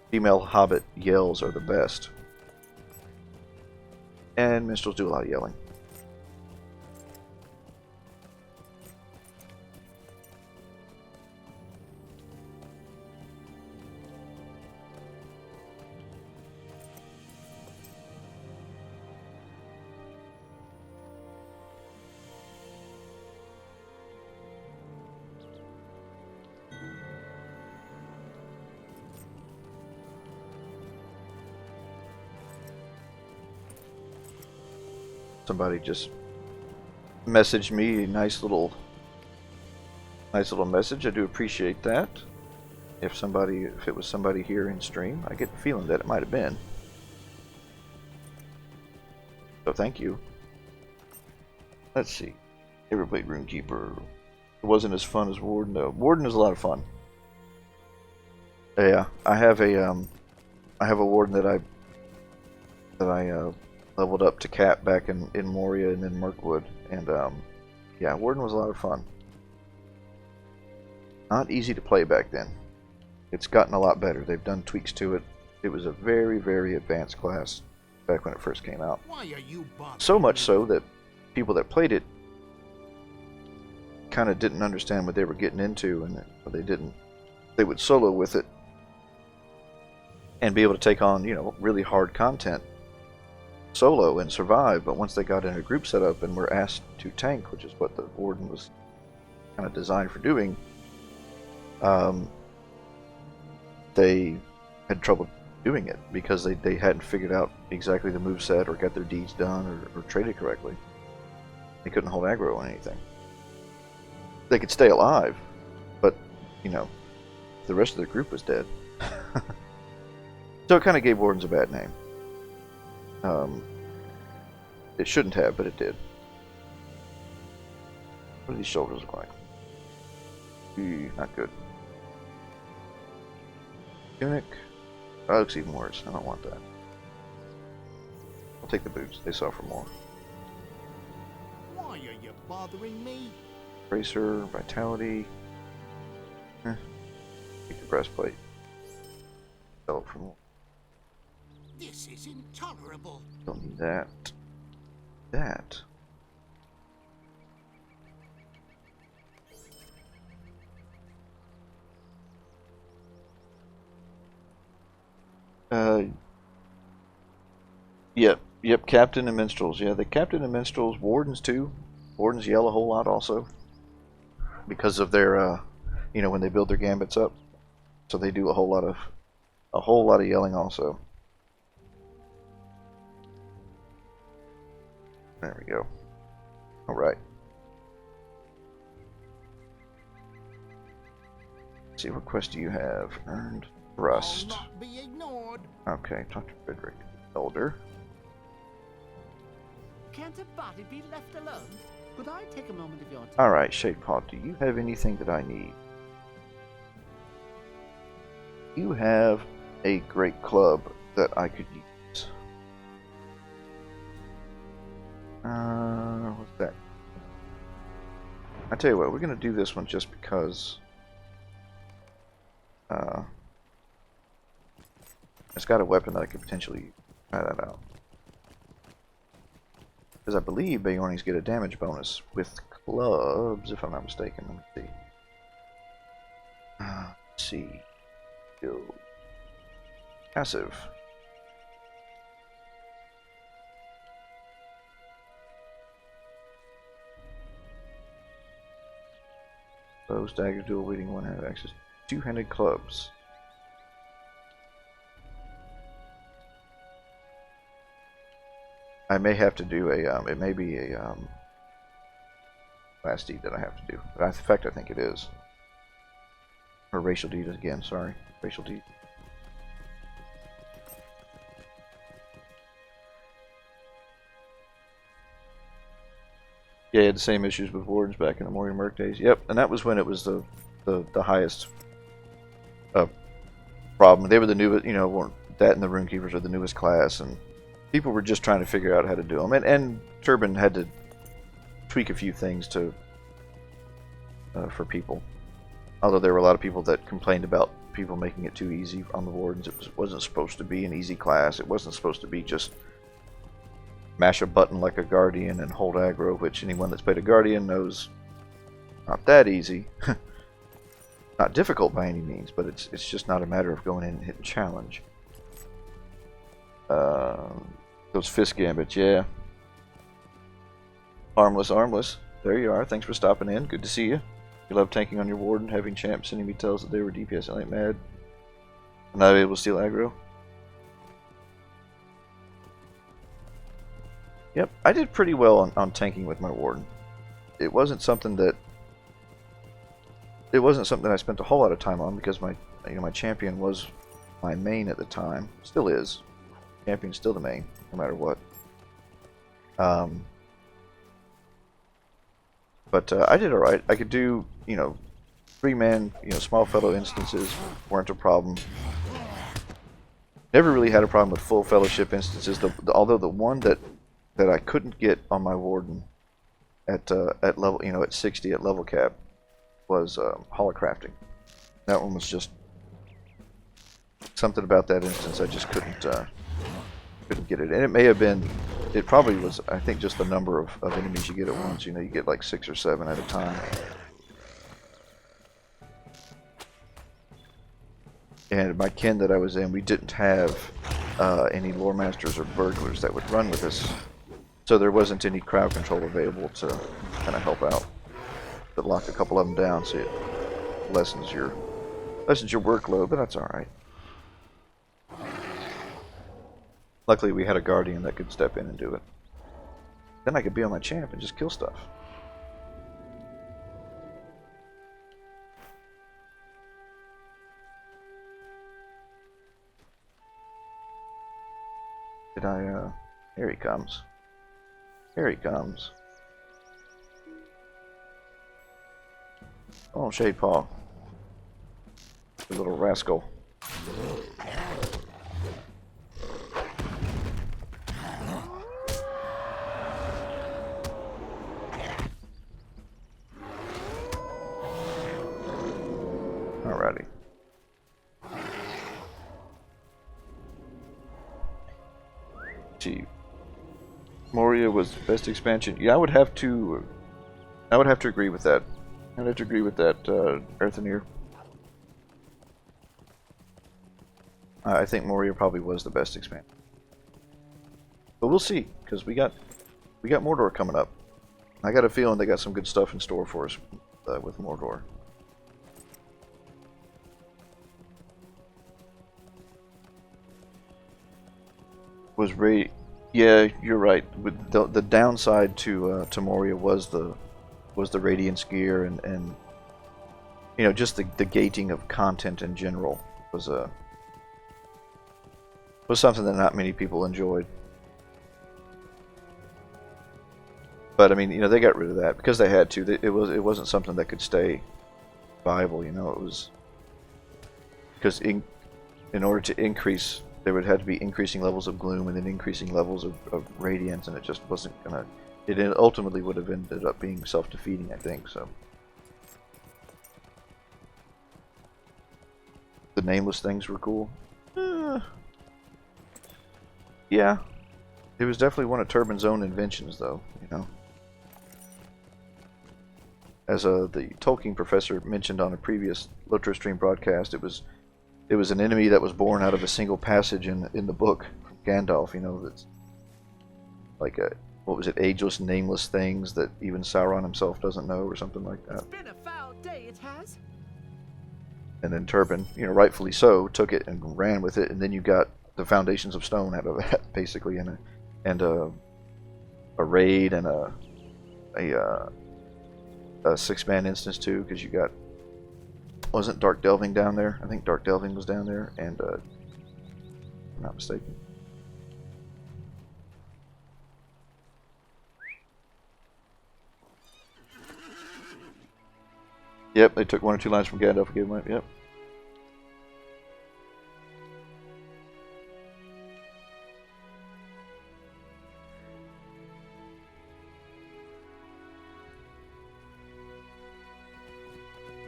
A: female hobbit yells are the best. And minstrels do a lot of yelling. Somebody just messaged me a nice little message. I do appreciate that. If it was somebody here in stream, I get the feeling that it might have been. So thank you. Let's see. Ever played Runekeeper? It wasn't as fun as Warden though. Warden is a lot of fun. Yeah, I have a Warden that I leveled up to Cap back in Moria and then Mirkwood, and yeah, Warden was a lot of fun. Not easy to play back then. It's gotten a lot better. They've done tweaks to it. It was a very, very advanced class back when it first came out.
B: Why are you
A: So much so that people that played it kind of didn't understand what they were getting into, and they would solo with it and be able to take on, really hard content solo and survive. But once they got in a group setup and were asked to tank, which is what the Warden was kind of designed for doing, they had trouble doing it because they hadn't figured out exactly the moveset or got their deeds done or traded correctly. They couldn't hold aggro on anything. They could stay alive, but the rest of the group was dead. So it kind of gave Wardens a bad name. It shouldn't have, but it did. What do these shoulders look like? Not good. Tunic. That looks even worse. I don't want that. I'll take the boots. They suffer more.
B: Why are you bothering me?
A: Bracer, vitality. Take the breastplate. Sell it for more.
B: This is intolerable.
A: Don't need that. That. Yep, Captain and Minstrels. Yeah, the Captain and Minstrels, Wardens too. Wardens yell a whole lot also. Because of their, when they build their gambits up. So they do a whole lot of yelling also. There we go. Alright. Let's see, what quest do you have? Earned Rust.
B: I'll not be ignored.
A: Okay, talk to Frederick. Elder.
D: Can't a body be left alone? Could I take a moment of your time?
A: Alright, Shadepaw, do you have anything that I need? You have a great club that I could use. What's that? I tell you what, we're gonna do this one just because it's got a weapon that I could potentially try that out. Because I believe Bayornis get a damage bonus with clubs, if I'm not mistaken. Let me see. Let's see. Go. Passive. Bows, daggers, dual wielding, one-handed access. Two-handed clubs. I may have to do a, it may be a, last deed that I have to do. In fact, I think it is. Or racial deed again, sorry. Racial deed. Yeah, I had the same issues with wardens back in the Moria Merc days. Yep, and that was when it was the highest problem. They were the newest, you know, that and the Runekeepers are the newest class, and people were just trying to figure out how to do them. And Turbin had to tweak a few things to for people. Although there were a lot of people that complained about people making it too easy on the wardens. Wasn't supposed to be an easy class. It wasn't supposed to be just mash a button like a Guardian and hold aggro, which anyone that's played a Guardian knows not that easy. Not difficult by any means, but it's just not a matter of going in and hitting challenge. Those fist gambits, yeah. Armless, armless. There you are. Thanks for stopping in. Good to see you. You love tanking on your warden, having champs sending me tells that they were DPS. I ain't mad. I'm not able to steal aggro. Yep, I did pretty well on tanking with my warden. It wasn't something that I spent a whole lot of time on because my champion was my main at the time. Still is. Champion's still the main, no matter what. But I did alright. I could do, 3-man, small fellow instances weren't a problem. Never really had a problem with full fellowship instances, although the one that I couldn't get on my warden at level, at 60 at level cap was holocrafting. That one was just something about that instance I just couldn't get it. And it may have been, it probably was, I think, just the number of enemies you get at once. You get like 6 or 7 at a time. And my kin that I was in, we didn't have any lore masters or burglars that would run with us. So there wasn't any crowd control available to kind of help out. But locked a couple of them down, so it lessens your workload, but that's alright. Luckily we had a guardian that could step in and do it. Then I could be on my champ and just kill stuff. Here he comes. Here he comes. Oh, Shade Paw. You little rascal. Alrighty. Gee. Moria was the best expansion. Yeah, I would have to agree with that. I'd have to agree with that, Eartheneer. I think Moria probably was the best expansion. But we'll see, because we got Mordor coming up. I got a feeling they got some good stuff in store for us with Mordor. Yeah, you're right. With the downside to Moria was the Radiance gear and just the gating of content in general was something that not many people enjoyed. But I mean, they got rid of that because they had to. It wasn't something that could stay viable. It was because in order to increase, there would have to be increasing levels of gloom and then increasing levels of radiance, and it just wasn't gonna. It ultimately would have ended up being self-defeating, I think. So the nameless things were cool. Yeah, it was definitely one of Turbin's own inventions, though. As the Tolkien professor mentioned on a previous LOTRO stream broadcast, it was an enemy that was born out of a single passage in the book from Gandalf. That's like what was it, ageless, nameless things that even Sauron himself doesn't know, or something like that.
D: It's been a foul day, it has.
A: And then Turbin, rightfully so, took it and ran with it, and then you got the foundations of stone out of that, basically, and a raid and a a 6-man instance too, because you got, wasn't Dark Delving down there? I think Dark Delving was down there, and if I'm not mistaken. Yep, they took 1 or 2 lines from Gandalf and gave them up. Yep.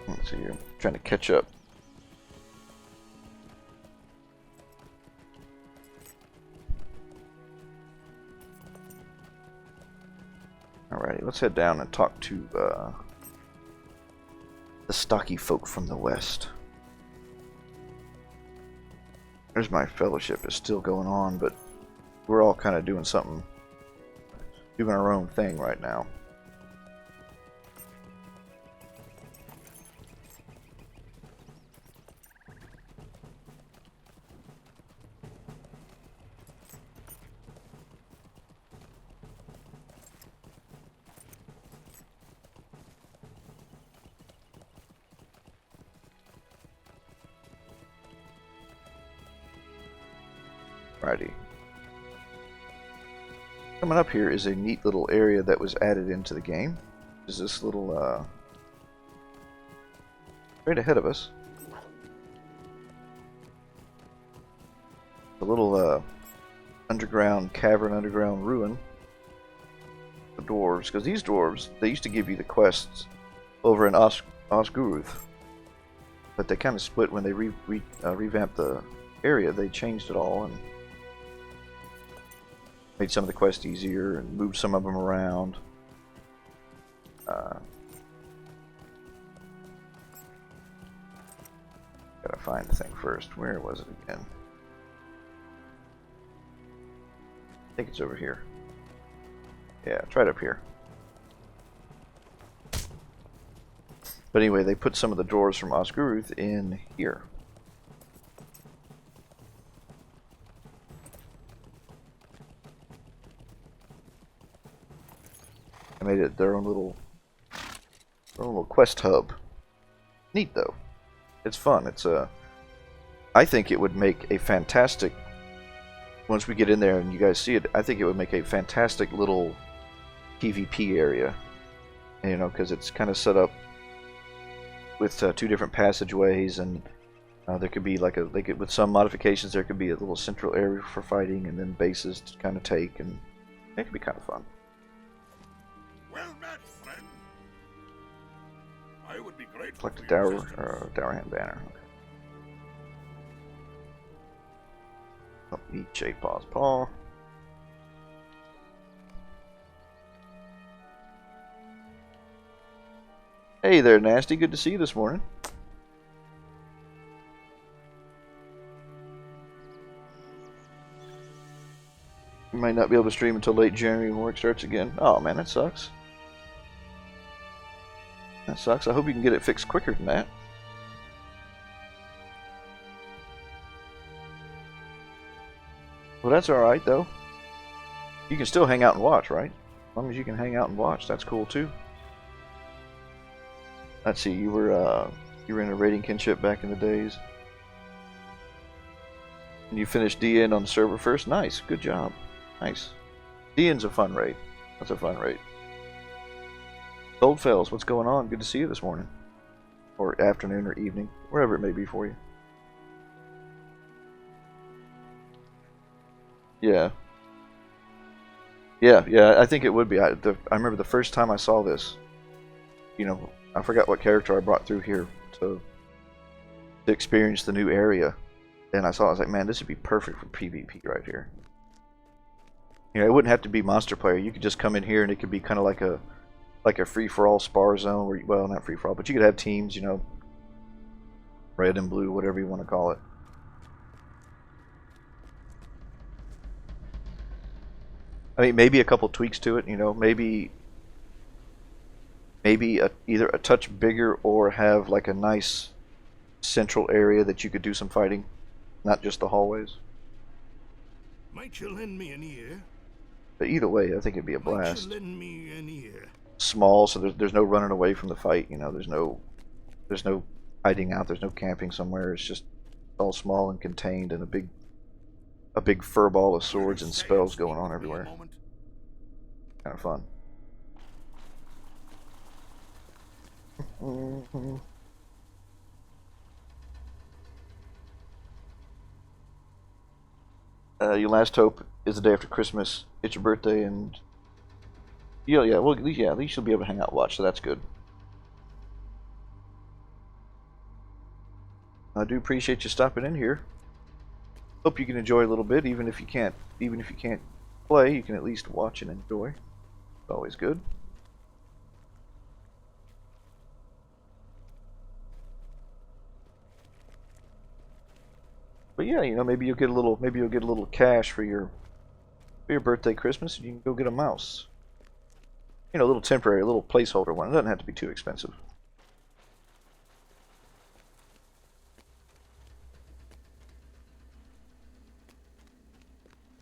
A: Let's see here. Trying to catch up. Alrighty, let's head down and talk to the stocky folk from the west. There's my fellowship is still going on, but we're all kind of doing something, doing our own thing right now. Righty. Coming up here is a neat little area that was added into the game. Is this little right ahead of us. A little underground cavern, underground ruin. The dwarves, because these dwarves, they used to give you the quests over in Osguruth, but they kind of split when they revamped the area. They changed it all and made some of the quests easier and moved some of them around. Gotta find the thing first. Where was it again? I think it's over here. Yeah, it's right up here. But anyway, they put some of the dwarves from Osguruth in here. I made it their own little quest hub. Neat though. It's fun. It's I think it would make a fantastic, once we get in there and you guys see it, I think it would make a fantastic little PvP area. You know, because it's kind of set up with 2 different passageways, and there could be like with some modifications, there could be a little central area for fighting, and then bases to kind of take, and it could be kind of fun.
E: Well met, friend. I would be grateful.
A: Collect the Dowerhand banner. Okay. Oh, eat J-Paw's paw. Hey there, Nasty. Good to see you this morning. You might not be able to stream until late January when work starts again. Oh man, that sucks. That sucks. I hope you can get it fixed quicker than that. Well, that's alright though. You can still hang out and watch, right? As long as you can hang out and watch, that's cool too. Let's see, you were in a raiding kinship back in the days. And you finished DN on the server first? Nice, good job. Nice. DN's a fun raid. That's a fun raid. Goldfells, what's going on? Good to see you this morning. Or afternoon or evening, wherever it may be for you. Yeah. Yeah, I think it would be. I remember the first time I saw this, you know, I forgot what character I brought through here to experience the new area. And I saw it, I was like, man, this would be perfect for PvP right here. You know, it wouldn't have to be monster player. You could just come in here and it could be kind of like a free-for-all spar zone, where, well, not free-for-all, but you could have teams, you know, red and blue, whatever you want to call it. I mean, maybe a couple tweaks to it, you know, maybe either a touch bigger or have like a nice central area that you could do some fighting, not just the hallways.
E: Might you lend me an ear?
A: But either way, I think it'd be a
E: Might
A: blast.
E: you lend me an ear?
A: small, so there's no running away from the fight. You know, there's no hiding out. There's no camping somewhere. It's just all small and contained, and a big fur ball of swords and spells going on everywhere. Kind of fun. Your last hope is the day after Christmas. It's your birthday, and well, at least you'll be able to hang out and watch. So that's good. I do appreciate you stopping in here. Hope you can enjoy a little bit, even if you can't play. You can at least watch and enjoy. It's always good. But yeah, you know, maybe you'll get a little cash for your birthday, Christmas, and you can go get a mouse. You know, a little temporary, a little placeholder one. It doesn't have to be too expensive.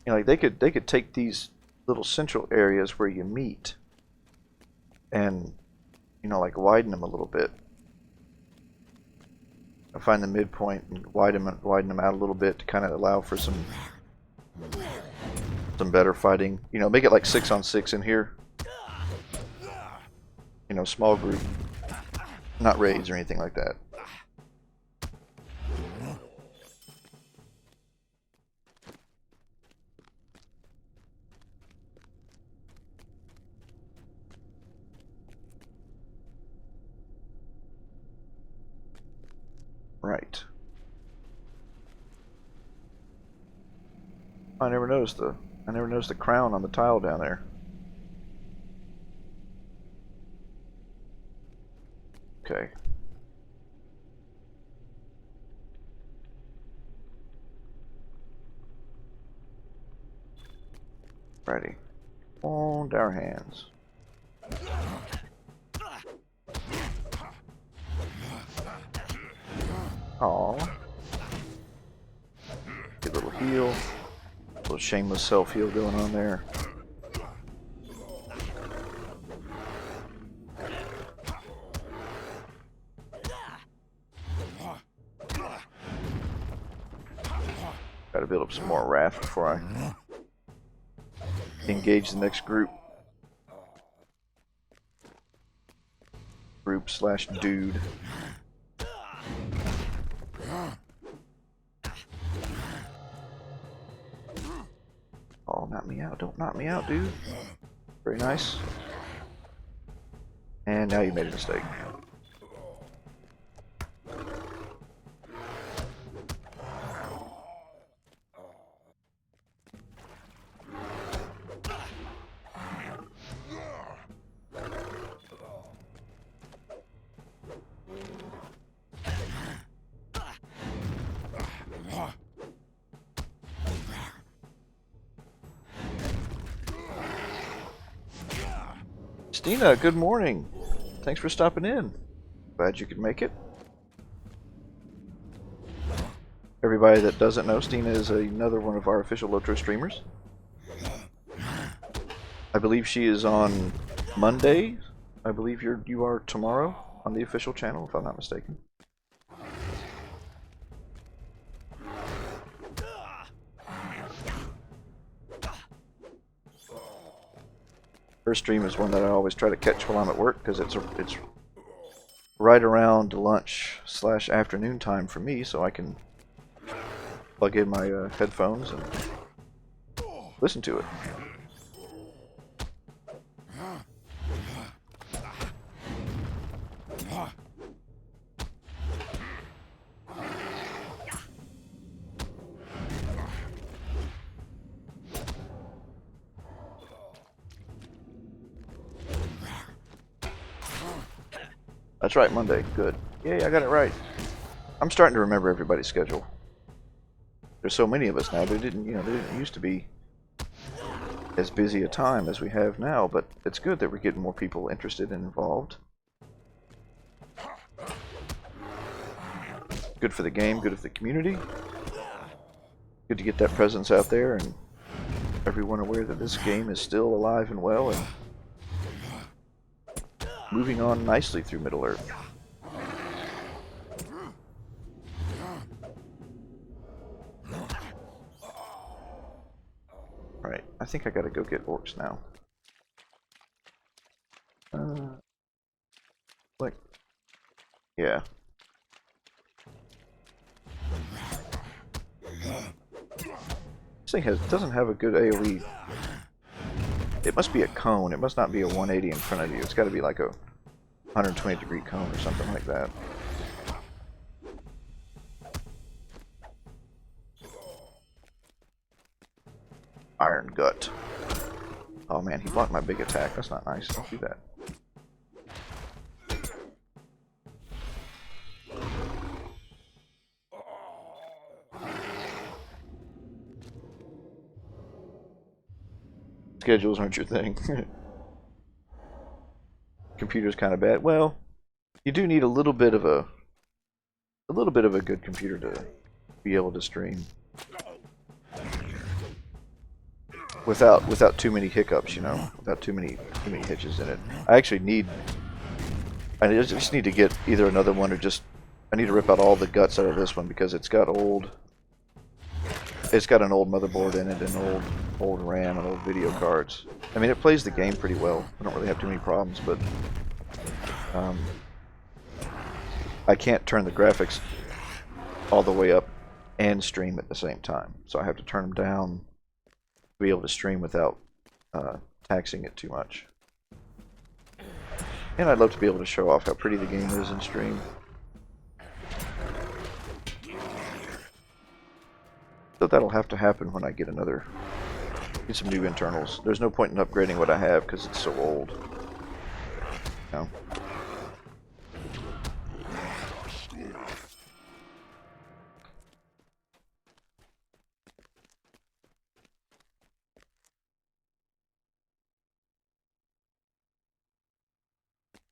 A: You know, like they could take these little central areas where you meet and, you know, like widen them a little bit. Find the midpoint and widen them out a little bit to kind of allow for some better fighting. You know, make it like 6-on-6 in here. You know, small group, not raids or anything like that. Right. I never noticed the crown on the tile down there. Okay. Righty. On our hands. Aw. Good little heal. A little shameless self-heal going on there. Gotta build up some more wrath before I engage the next group. Group/dude. Oh, knock me out. Don't knock me out, dude. Very nice. And now you made a mistake. Stina, good morning. Thanks for stopping in. Glad you could make it. Everybody that doesn't know, Stina is another one of our official LOTRO streamers. I believe she is on Monday. I believe you are tomorrow on the official channel, if I'm not mistaken. Her stream is one that I always try to catch while I'm at work because it's right around lunch/afternoon time for me, so I can plug in my headphones and listen to it. That's right, Monday. Good. Yay, I got it right. I'm starting to remember everybody's schedule. There's so many of us now. There didn't used to be as busy a time as we have now, but it's good that we're getting more people interested and involved. Good for the game, good for the community. Good to get that presence out there and everyone aware that this game is still alive and well and moving on nicely through Middle-earth. Alright, I think I gotta go get orcs now. Like, yeah. This thing doesn't have a good AoE. It must be a cone. It must not be a 180 in front of you. It's got to be like a 120-degree cone or something like that. Iron Gut. Oh man, he blocked my big attack. That's not nice. Don't do that. Schedules aren't your thing. Computer's kind of bad. Well, you do need a little bit of a good computer to be able to stream without too many hiccups, you know, without too many hitches in it. I just need to get either another one or just I need to rip out all the guts out of this one because it's got an old motherboard in it and old RAM and old video cards. I mean, it plays the game pretty well. I don't really have too many problems, but I can't turn the graphics all the way up and stream at the same time. So I have to turn them down to be able to stream without taxing it too much. And I'd love to be able to show off how pretty the game is in stream. So that'll have to happen when I get some new internals. There's no point in upgrading what I have because it's so old. You know?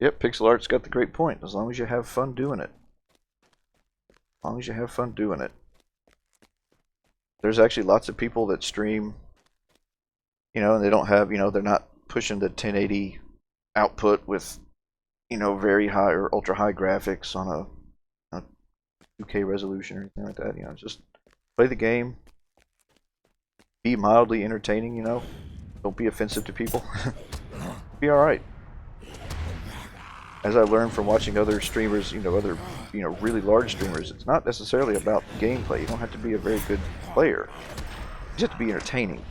A: Yep, pixel art's got the great point. As long as you have fun doing it. As long as you have fun doing it. There's actually lots of people that stream, you know, and they don't have, you know, they're not pushing the 1080 output with, you know, very high or ultra high graphics on a 2K resolution or anything like that. You know, just play the game, be mildly entertaining, you know, don't be offensive to people. Be alright. As I learned from watching other streamers, you know, really large streamers, it's not necessarily about gameplay. You don't have to be a very good player. You just have to be entertaining.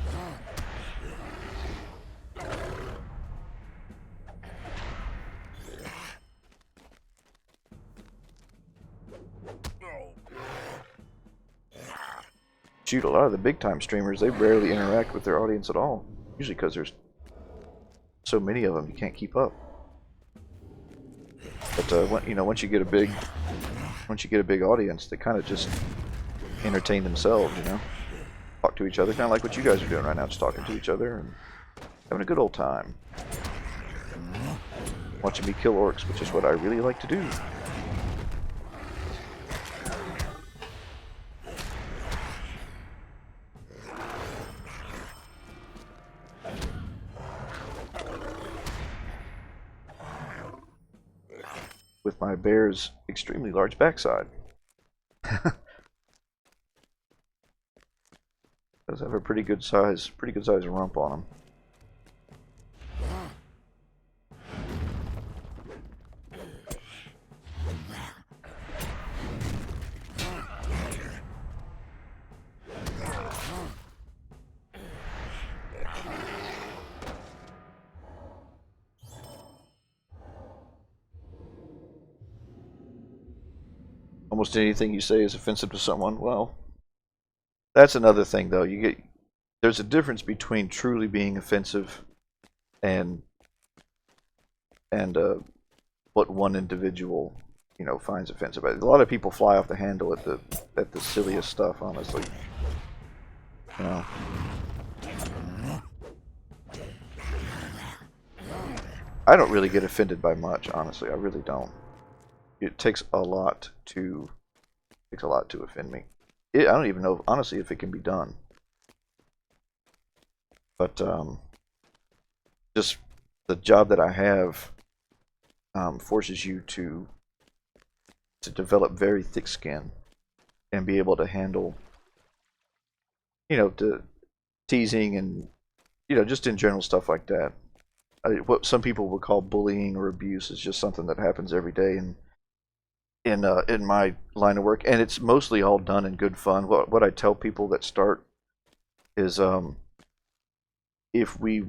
A: Shoot, a lot of the big time streamers, they rarely interact with their audience at all. Usually because there's so many of them, you can't keep up. But you know, once you get a big audience, they kind of just entertain themselves. You know, talk to each other, kind of like what you guys are doing right now, just talking to each other and having a good old time. Watching me kill orcs, which is what I really like to do. With my bear's extremely large backside. Does have a pretty good size rump on him. Almost anything you say is offensive to someone. Well, that's another thing, though. There's a difference between truly being offensive and what one individual, you know, finds offensive. A lot of people fly off the handle at the silliest stuff, honestly. You know. I don't really get offended by much, honestly. I really don't. It takes a lot to offend me. I don't even know, honestly, if it can be done. But just the job that I have, forces you to develop very thick skin and be able to handle, the teasing and, just in general stuff like that. What some people would call bullying or abuse is just something that happens every day in my line of work, and it's mostly all done in good fun. What I tell people that start is, if we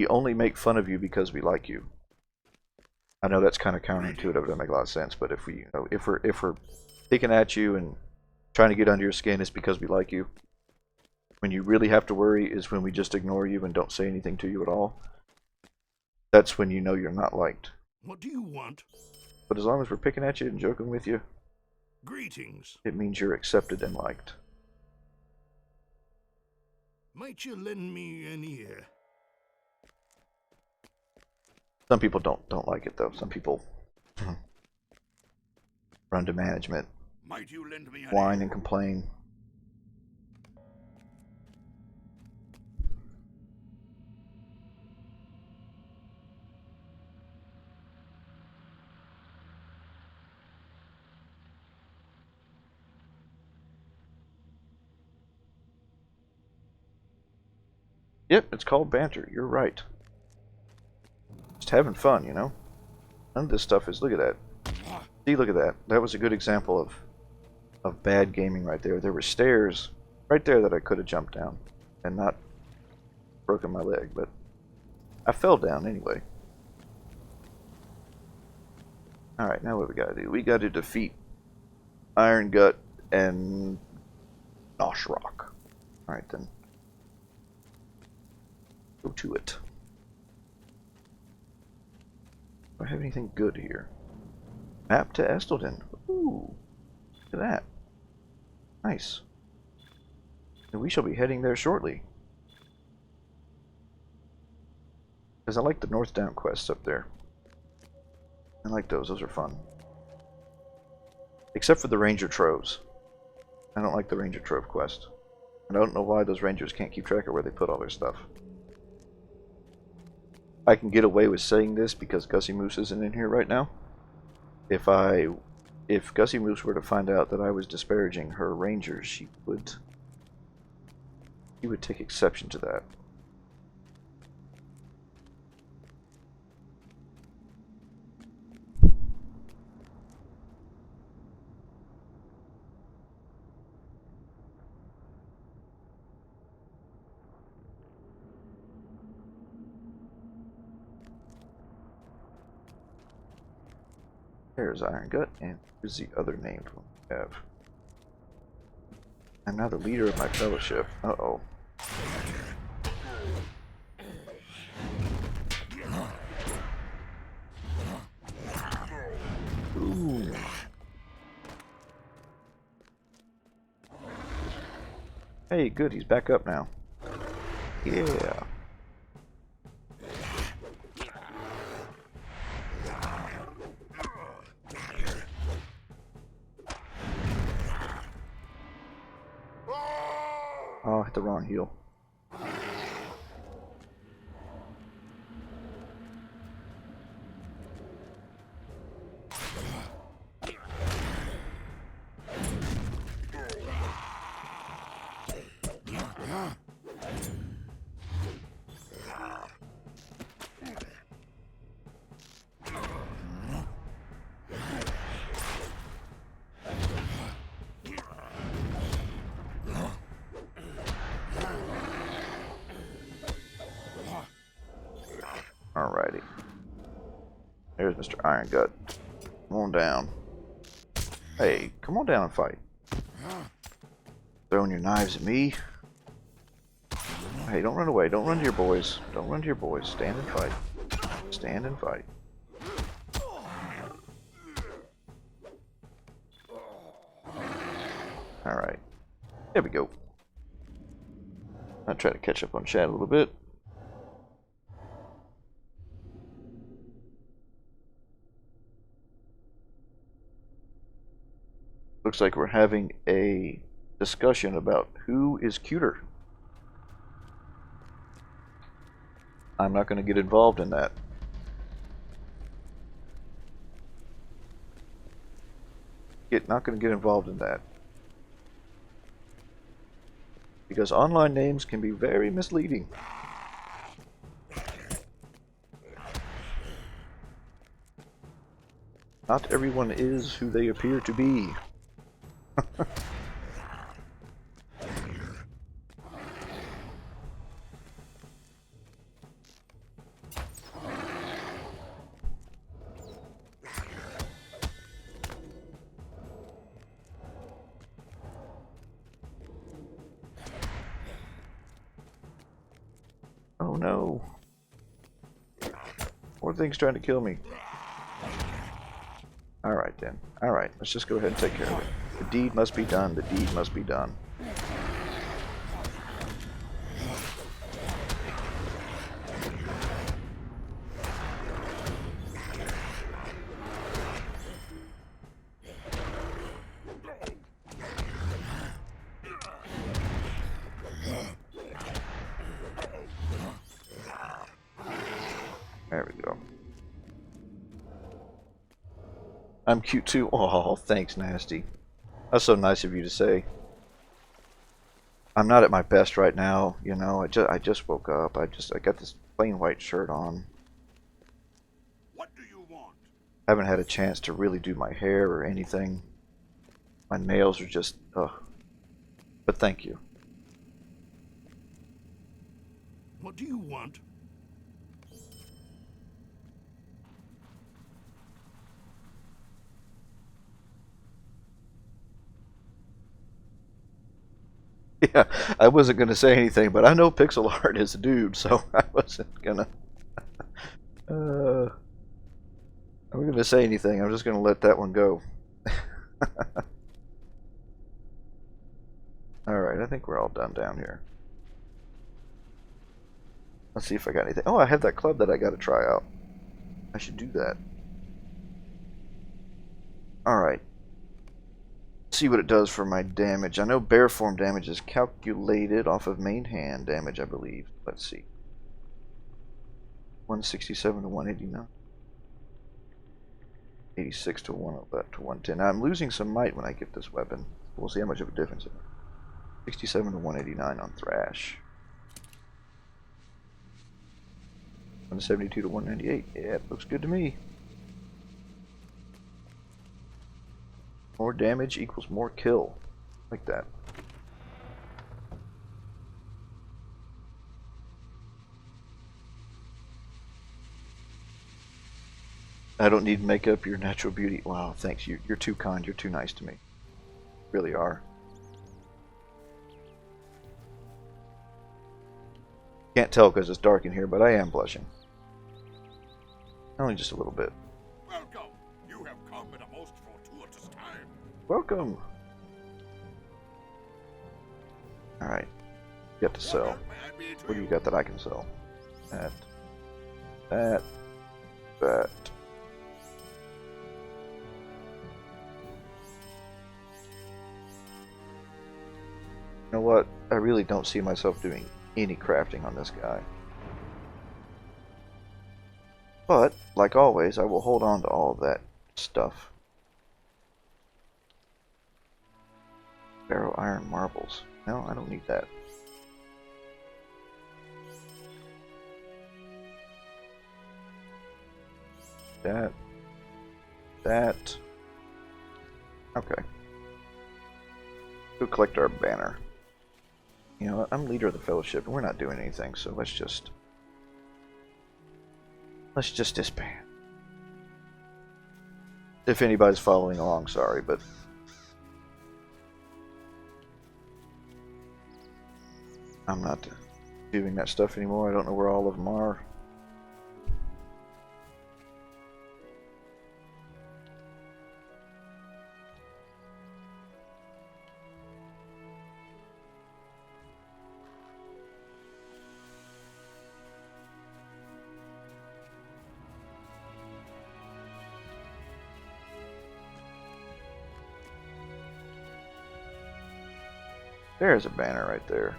A: only make fun of you because we like you. I know that's kind of counterintuitive. It doesn't make a lot of sense, but if we're picking at you and trying to get under your skin, it's because we like you. When you really have to worry is when we just ignore you and don't say anything to you at all. That's when you know you're not liked.
E: What do you want?
A: But as long as we're picking at you and joking with you,
E: Greetings.
A: it means you're accepted and liked.
E: Might you lend me an ear?
A: Some people don't like it though. Some people run to management,
E: Might you lend me an
A: whine
E: ear?
A: and complain. Yep, it's called banter. You're right. Just having fun, None of this stuff is. Look at that. See, look at that. That was a good example of bad gaming right there. There were stairs right there that I could have jumped down and not broken my leg, but I fell down anyway. Alright, now what we gotta do? We gotta defeat Iron Gut and Noshrock. Alright then. Go to it. Do I have anything good here? Map to Estelden. Ooh. Look at that. Nice. And we shall be heading there shortly. Because I like the North Down quests up there. I like those. Those are fun. Except for the Ranger Troves. I don't like the Ranger Trove quest. And I don't know why those Rangers can't keep track of where they put all their stuff. I can get away with saying this because Gussie Moose isn't in here right now. If Gussie Moose were to find out that I was disparaging her Rangers, she would take exception to that. There's Iron Gut, and here's the other named one we have. I'm now the leader of my fellowship. Uh-oh. Ooh. Hey, good, he's back up now. Yeah. Oh, I hit the wrong heel. Alrighty. There's Mr. Iron Gut. Come on down. Hey, come on down and fight. Throwing your knives at me. Hey, don't run away. Don't run to your boys. Don't run to your boys. Stand and fight. Stand and fight. Alright. There we go. I'll try to catch up on chat a little bit. Looks like we're having a discussion about who is cuter. I'm not going to get involved in that. not going to get involved in that. Because online names can be very misleading. Not everyone is who they appear to be. Oh no. More things trying to kill me. Alright then. Alright, let's just go ahead and take care of it. The deed must be done. The deed must be done. There we go. I'm cute too. Oh, thanks, Nasty. That's so nice of you to say. I'm not at my best right now, you know. I just woke up. I got this plain white shirt on.
E: What do you want?
A: Haven't had a chance to really do my hair or anything. My nails are just ugh. But thank you.
E: What do you want?
A: Yeah, I wasn't gonna say anything, but I know pixel art is a dude, so I wasn't gonna. I'm gonna say anything. I'm just gonna let that one go. All right, I think we're all done down here. Let's see if I got anything. Oh, I have that club that I got to try out. I should do that. All right. See what it does for my damage. I know bear form damage is calculated off of main hand damage, I believe. Let's see. 167 to 189. 86 to 110. Now I'm losing some might when I get this weapon. We'll see how much of a difference it is. 67 to 189 on Thrash. 172 to 198. Yeah, it looks good to me. More damage equals more kill. Like that. I don't need makeup. You're natural beauty. Wow, thanks. You're too kind. You're too nice to me. Really are. Can't tell because it's dark in here, but I am blushing. Only just a little bit.
E: Welcome. You have come at a most fortuitous time.
A: Welcome. Alright. Get to sell. What do you got that I can sell? That. That. That. You know what? I really don't see myself doing any crafting on this guy. But, like always, I will hold on to all of that stuff. Barrow iron marbles. No, I don't need that. That. That. Okay. Go collect our banner. You know what? I'm leader of the fellowship and we're not doing anything, so let's just disband. If anybody's following along, sorry, but I'm not doing that stuff anymore. I don't know where all of them are. There's a banner right there.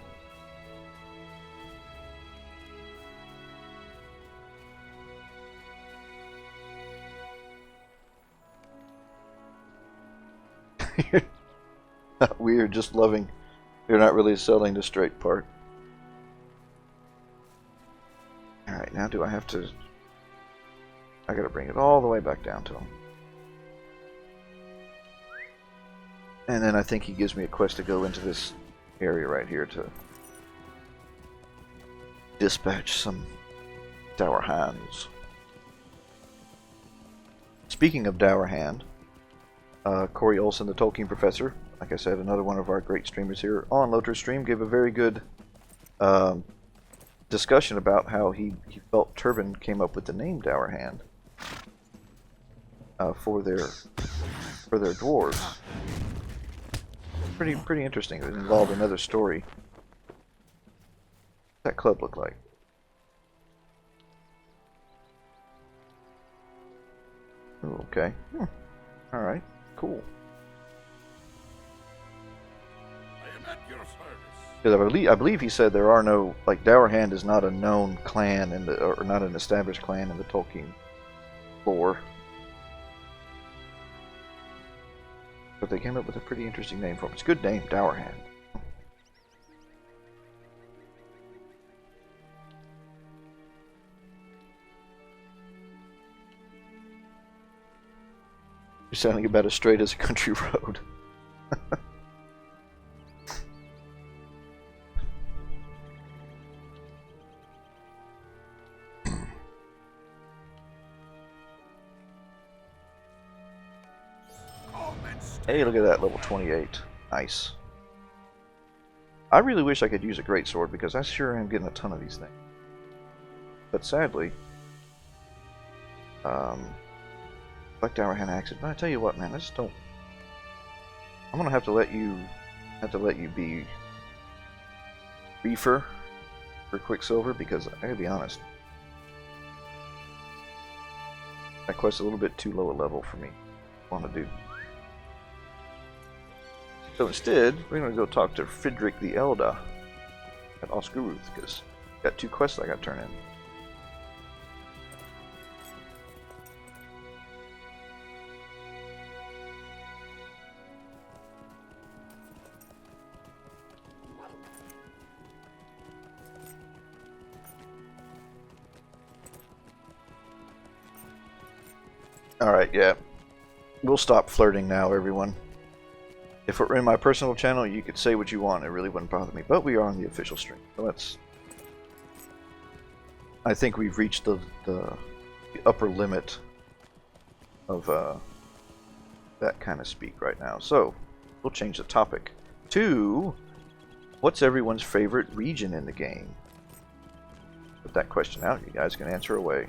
A: We are just loving. We're not really selling the straight part. Alright, now do I have to... I gotta bring it all the way back down to him. And then I think he gives me a quest to go into this area right here to dispatch some Dour Hands. Speaking of Dour Hand, Corey Olson, the Tolkien professor, like I said, another one of our great streamers here on LOTRO stream, gave a very good discussion about how he felt Turbin came up with the name Dour Hand for their dwarves. Pretty interesting. It involved another story. What's that club look like? Oh, okay. All right. Cool.
E: I am at your service.
A: Because I believe he said there are no, like, Dour Hand is not a known clan in the, or not an established clan in the Tolkien lore. But they came up with a pretty interesting name for him. It's a good name, Dour Hand. You're sounding about as straight as a country road. Hey, look at that, level 28. Nice. I really wish I could use a greatsword because I sure am getting a ton of these things. But sadly, like Dour Hand Axe. But I tell you what, man, I just don't. I'm gonna have to let you be Reefer for Quicksilver because I gotta be honest, that quest's a little bit too low a level for me to want to do. So instead, we're going to go talk to Frederick the Elder at Oscaruth, because I've got 2 quests I got to turn in. Alright, yeah. We'll stop flirting now, everyone. If it were in my personal channel, you could say what you want. It really wouldn't bother me. But we are on the official stream. So that's... I think we've reached the upper limit of that kind of speak right now. So, we'll change the topic to... What's everyone's favorite region in the game? Put that question out. You guys can answer away.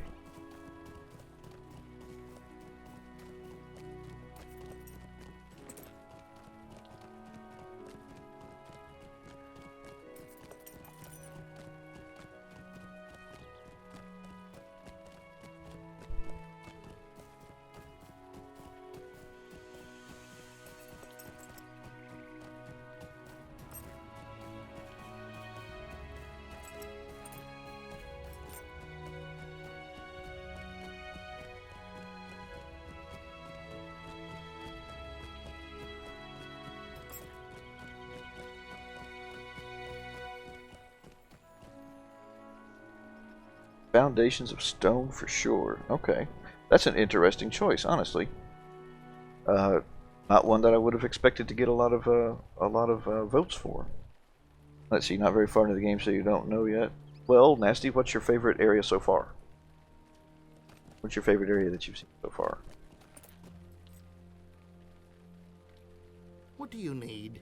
A: Foundations of Stone for sure. Okay, that's an interesting choice, honestly. Not one that I would have expected to get a lot of votes for. Let's see, not very far into the game, so you don't know yet. Well, Nasty, what's your favorite area so far? What's your favorite area that you've seen so far?
B: What do you need?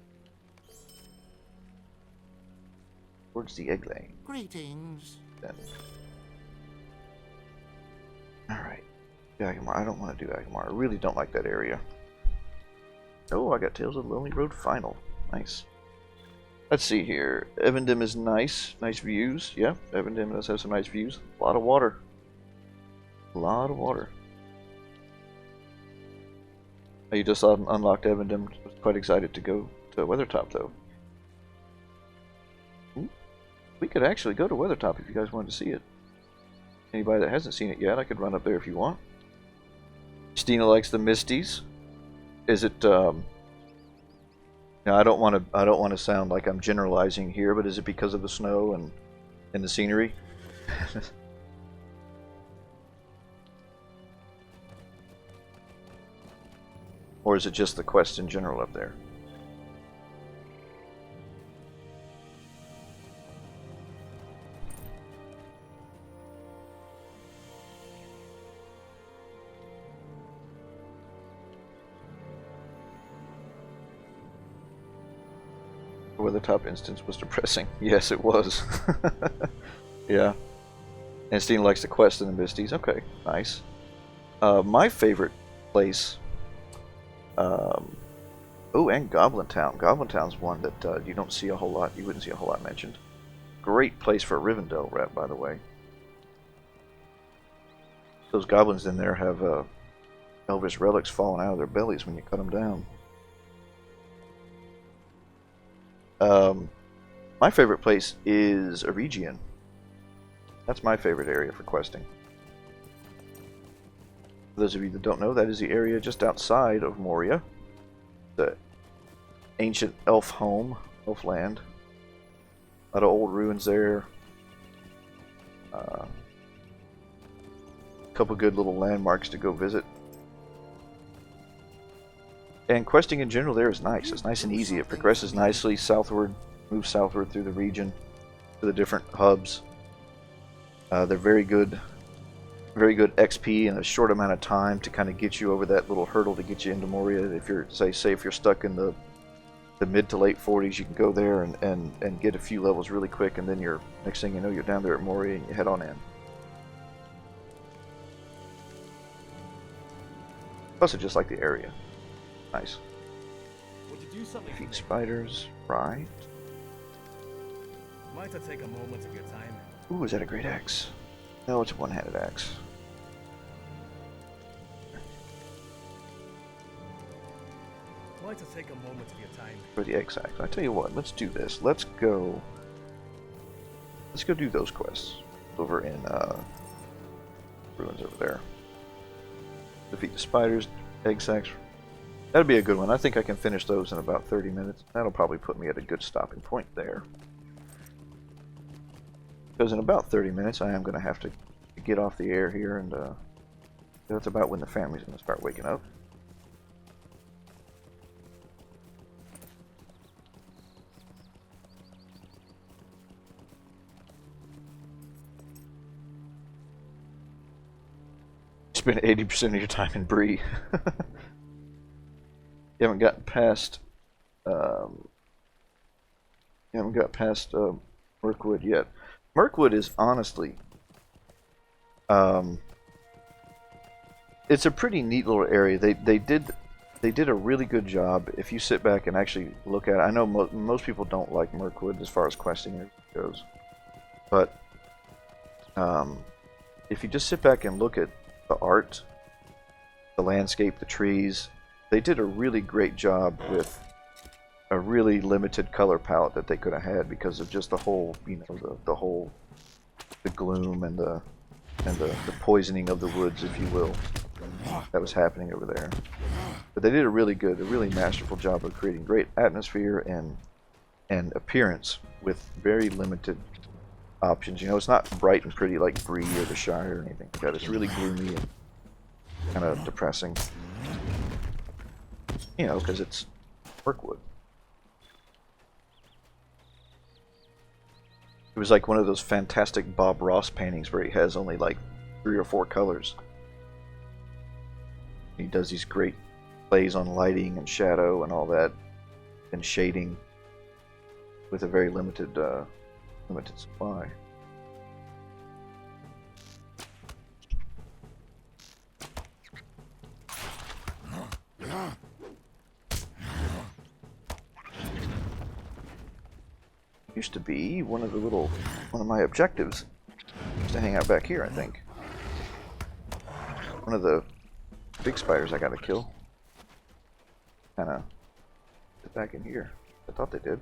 A: Towards the egg laying.
B: Greetings.
A: Then. Alright. Agmar. I don't want to do Agmar. I really don't like that area. Oh, I got Tales of the Lonely Road Final. Nice. Let's see here. Evendim is nice. Nice views. Yeah, Evendim does have some nice views. A lot of water. A lot of water. You just unlocked Evendim. Was quite excited to go to Weathertop, though. We could actually go to Weathertop if you guys wanted to see it. Anybody that hasn't seen it yet, I could run up there if you want. Stina likes the Misties. Is it Now, I don't want to sound like I'm generalizing here, but is it because of the snow and the scenery? Or is it just the quest in general up there? The weather-top instance was depressing. Yes, it was. Yeah. And Steve likes the quest in the Misties. Okay, nice. My favorite place. Oh, and Goblin Town. Goblin Town's one that you don't see a whole lot. You wouldn't see a whole lot mentioned. Great place for a Rivendell rep, by the way. Those goblins in there have Elvish relics falling out of their bellies when you cut them down. My favorite place is Eregion. That's my favorite area for questing. For those of you that don't know, that is the area just outside of Moria. The ancient elf home, elf land. A lot of old ruins there. A couple good little landmarks to go visit. And questing in general there is nice. It's nice and easy. It progresses nicely southward, moves southward through the region to the different hubs. They're very good XP in a short amount of time to kind of get you over that little hurdle to get you into Moria. If you're, say if you're stuck in the mid to late 40s, you can go there and get a few levels really quick, and then you're, next thing you know, you're down there at Moria and you head on in. Plus, I just like the area. Nice.
C: Would you do something?
A: Defeat spiders, right?
C: Might I take a moment of your time?
A: Ooh, is that a great axe? No, it's a one-handed axe.
C: Might I take a moment of your time?
A: For the X axe. I tell you what, let's do this. Let's go do those quests over in ruins over there. Defeat the spiders, egg sacks. That'd be a good one. I think I can finish those in about 30 minutes. That'll probably put me at a good stopping point there. Because in about 30 minutes, I am going to have to get off the air here, and that's about when the family's going to start waking up. Spend 80% of your time in Bree. You haven't gotten past Mirkwood yet. Mirkwood is honestly it's a pretty neat little area. They did a really good job. If you sit back and actually look at it, I know most people don't like Mirkwood as far as questing goes, but if you just sit back and look at the art, the landscape, the trees, they did a really great job with a really limited color palette that they could have had because of just the whole, the gloom and the poisoning of the woods, if you will, that was happening over there. But they did a really masterful job of creating great atmosphere and appearance with very limited options. You know, it's not bright and pretty like Bree or the Shire or anything like that. It's really gloomy and kind of depressing. You know, because it's Mirkwood. It was like one of those fantastic Bob Ross paintings where he has only like 3 or 4 colors. He does these great plays on lighting and shadow and all that, and shading with a very limited supply. Used to be one of my objectives was to hang out back here, I think. One of the big spiders I gotta kill. Kinda get back in here. I thought they did.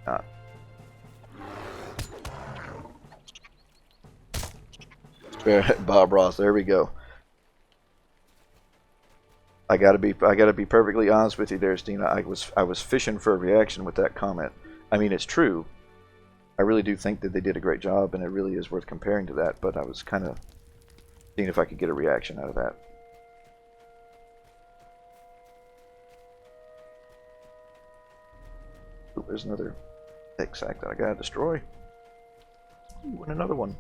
A: Not. Bob Ross, there we go. I gotta be perfectly honest with you there, Stina. I was fishing for a reaction with that comment. I mean, it's true. I really do think that they did a great job, and it really is worth comparing to that. But I was kind of seeing if I could get a reaction out of that. Ooh, there's another egg sack that I gotta destroy. Ooh, and another one.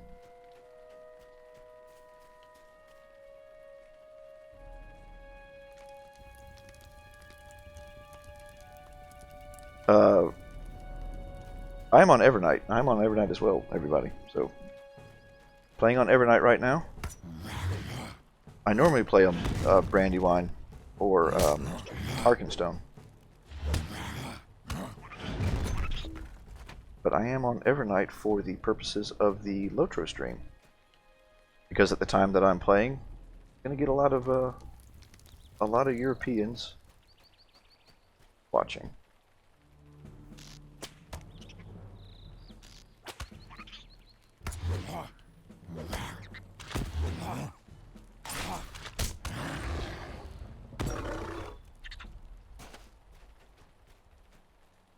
A: I'm on Evernight. I'm on Evernight as well, everybody. So, playing on Evernight right now. I normally play on Brandywine or Arkenstone. But I am on Evernight for the purposes of the LOTRO stream. Because at the time that I'm playing, I'm going to get a lot of Europeans watching.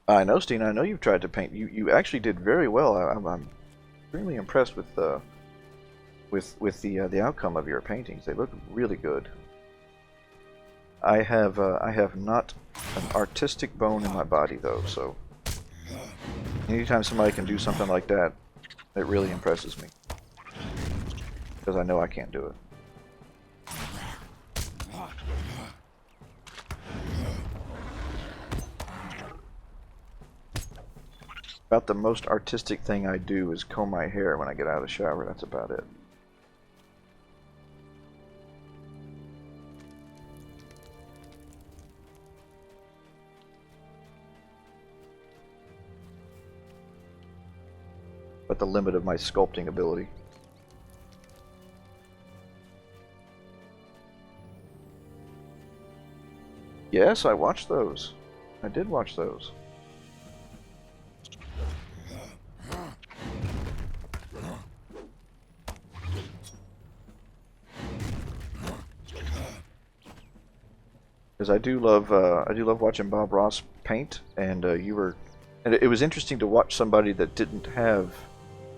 A: I know, Stina. I know you've tried to paint. You actually did very well. I'm extremely impressed with the outcome of your paintings. They look really good. I have not an artistic bone in my body though, so anytime somebody can do something like that, it really impresses me. Because I know I can't do it. About the most artistic thing I do is comb my hair when I get out of the shower. That's about it. But the limit of my sculpting ability. Yes, I watched those. I did watch those. Because I do love watching Bob Ross paint, and and it was interesting to watch somebody that didn't have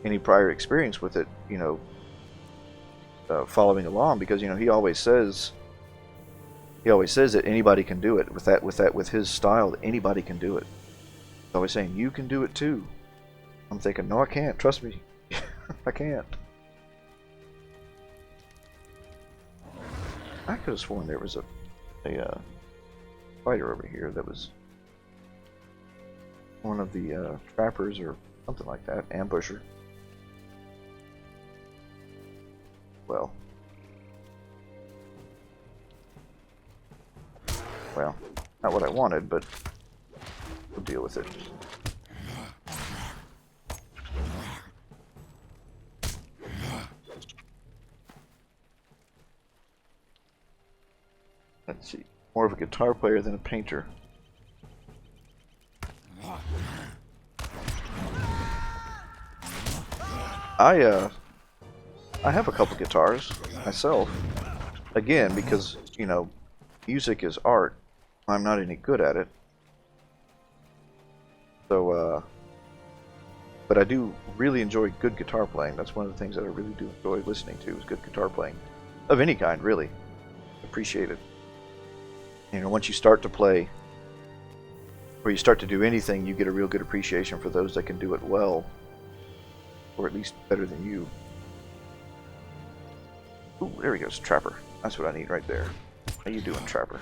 A: any prior experience with it, you know, following along, because you know he always says that anybody can do it with his style. Anybody can do it. He's always saying you can do it too. I'm thinking, no, I can't. Trust me, I can't. I could have sworn there was a fighter over here that was one of the trappers or something like that, ambusher. Well, not what I wanted, but we'll deal with it. Let's see. More of a guitar player than a painter. I have a couple guitars myself. Again, because, you know, music is art. I'm not any good at it. So, but I do really enjoy good guitar playing. That's one of the things that I really do enjoy listening to, is good guitar playing. Of any kind, really. Appreciate it. You know, once you start to play, or you start to do anything, you get a real good appreciation for those that can do it well, or at least better than you. Ooh, there he goes, Trapper. That's what I need right there. How you doing, Trapper?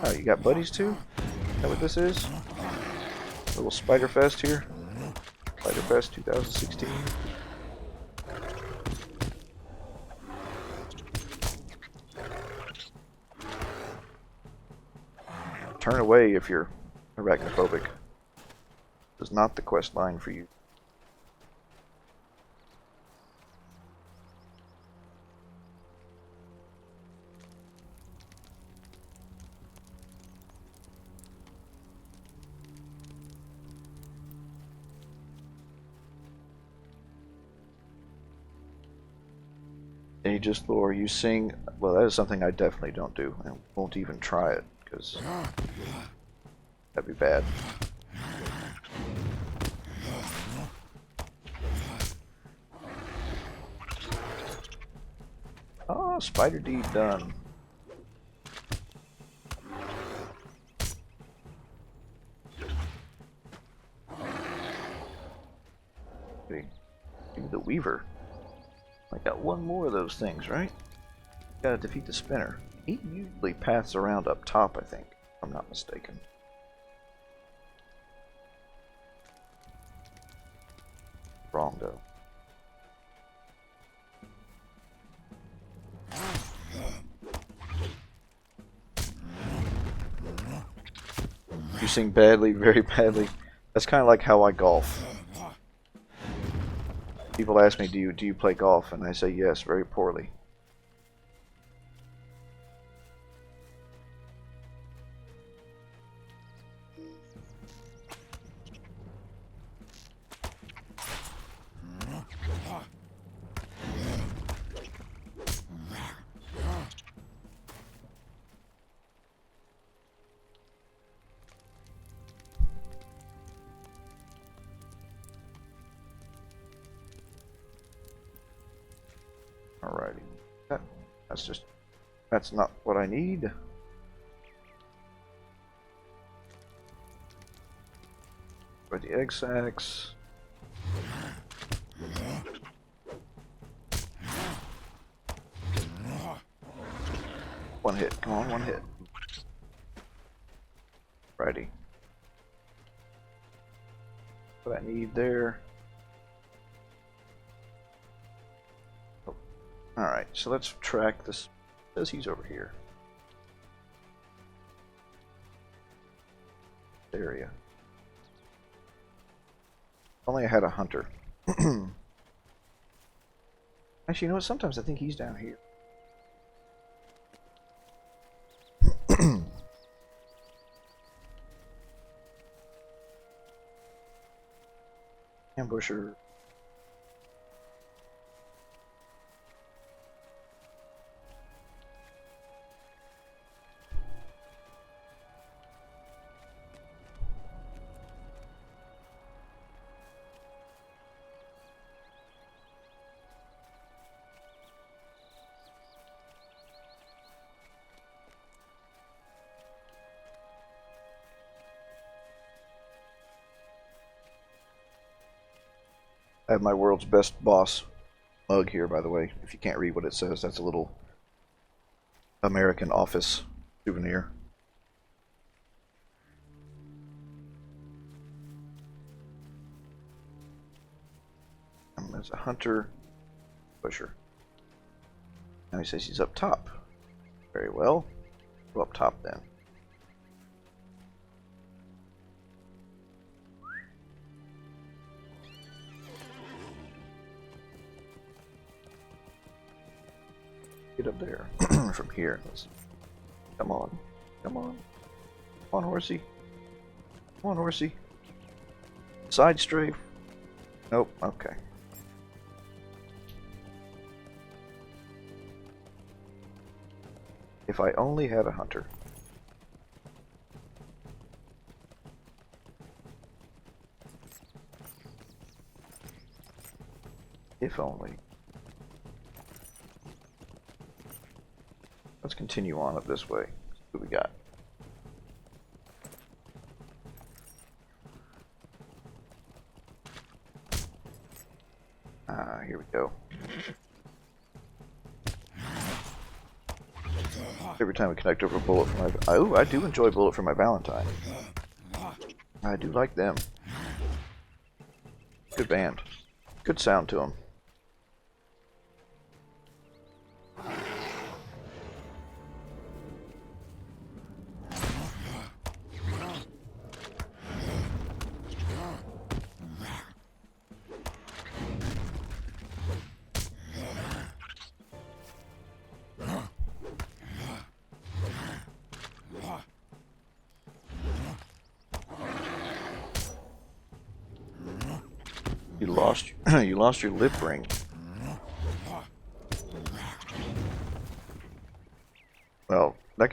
A: Oh, you got buddies too? Is that what this is? A little Spider Fest here? Spider Fest 2016. Turn away if you're arachnophobic. This is not the quest line for you. you just lure. You sing. Well, that is something I definitely don't do. I won't even try it because that'd be bad. Oh, spider deed done. Okay, give me the weaver. I got one more of those things, right? Gotta defeat the spinner. He usually paths around up top, I think, if I'm not mistaken. Wrong, though. You sing badly, very badly. That's kind of like how I golf. People ask me, do you play golf? And I say yes, very poorly. Alrighty. That's not what I need. For the egg sacs. One hit, come on, one hit. Righty. What I need there. Oh. Alright, so let's track this. It says he's over here. Area. Only I had a hunter. Actually, you know what? Sometimes I think he's down here. Ambusher. I have my world's best boss mug here, by the way. If you can't read what it says, that's a little American office souvenir. There's a hunter pusher. Now he says he's up top. Very well. Go up top then. Get up there from here. Come on. Come on. Come on, horsey. Come on, horsey. Side strafe. Nope. Okay. If I only had a hunter. If only. Let's continue on up this way. See what we got. Here we go. Every time we connect over a bullet for my... Oh, I do enjoy bullet for my Valentine. I do like them. Good band. Good sound to them. You lost your lip ring.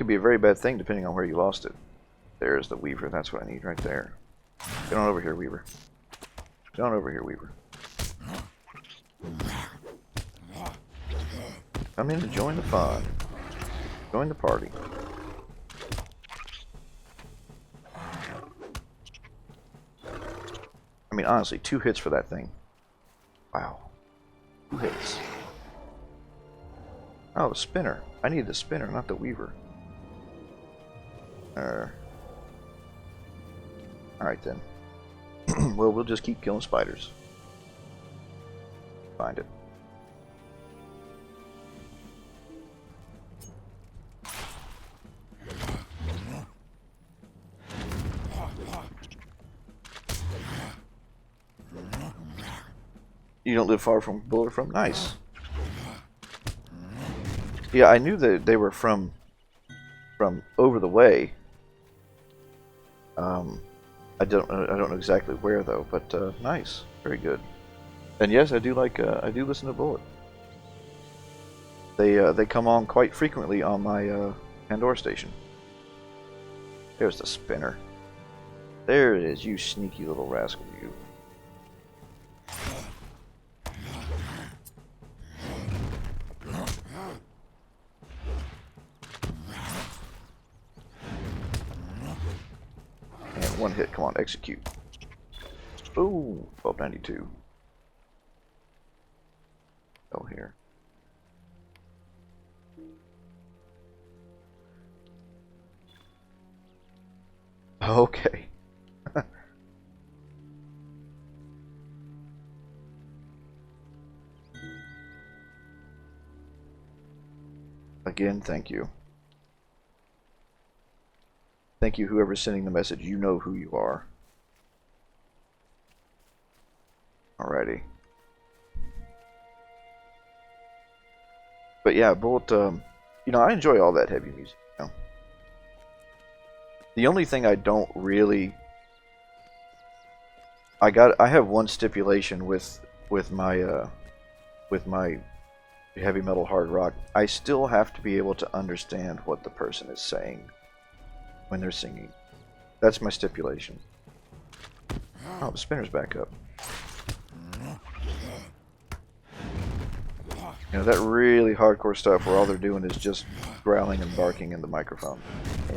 A: could be a very bad thing depending on where you lost it. There's the Weaver. That's what I need right there. Get on over here, Weaver. Get on over here, Weaver. Come in to join the fun. Join the party. I mean, honestly, 2 hits for that thing. Wow. 2 hits. Oh, the spinner. I need the spinner, not the Weaver. Alright then. Well, we'll just keep killing spiders. Find it. You don't live far from Bullet from? Nice. Yeah, I knew that they were from over the way. I don't know exactly where though, but nice, very good. And yes, I do listen to Bullet. They come on quite frequently on my Pandora station. There's the spinner. There it is, you sneaky little rascal, you. And 1 hit, come on, execute. Ooh, 1292. Oh, here. Okay. Again, thank you. Thank you, whoever's sending the message. You know who you are. Alrighty. But yeah, Bullet, you know, I enjoy all that heavy music, you know. The only thing I don't really... I have one stipulation with my heavy metal hard rock. I still have to be able to understand what the person is saying when they're singing. That's my stipulation. Oh, the spinner's back up. You know, that really hardcore stuff where all they're doing is just growling and barking in the microphone.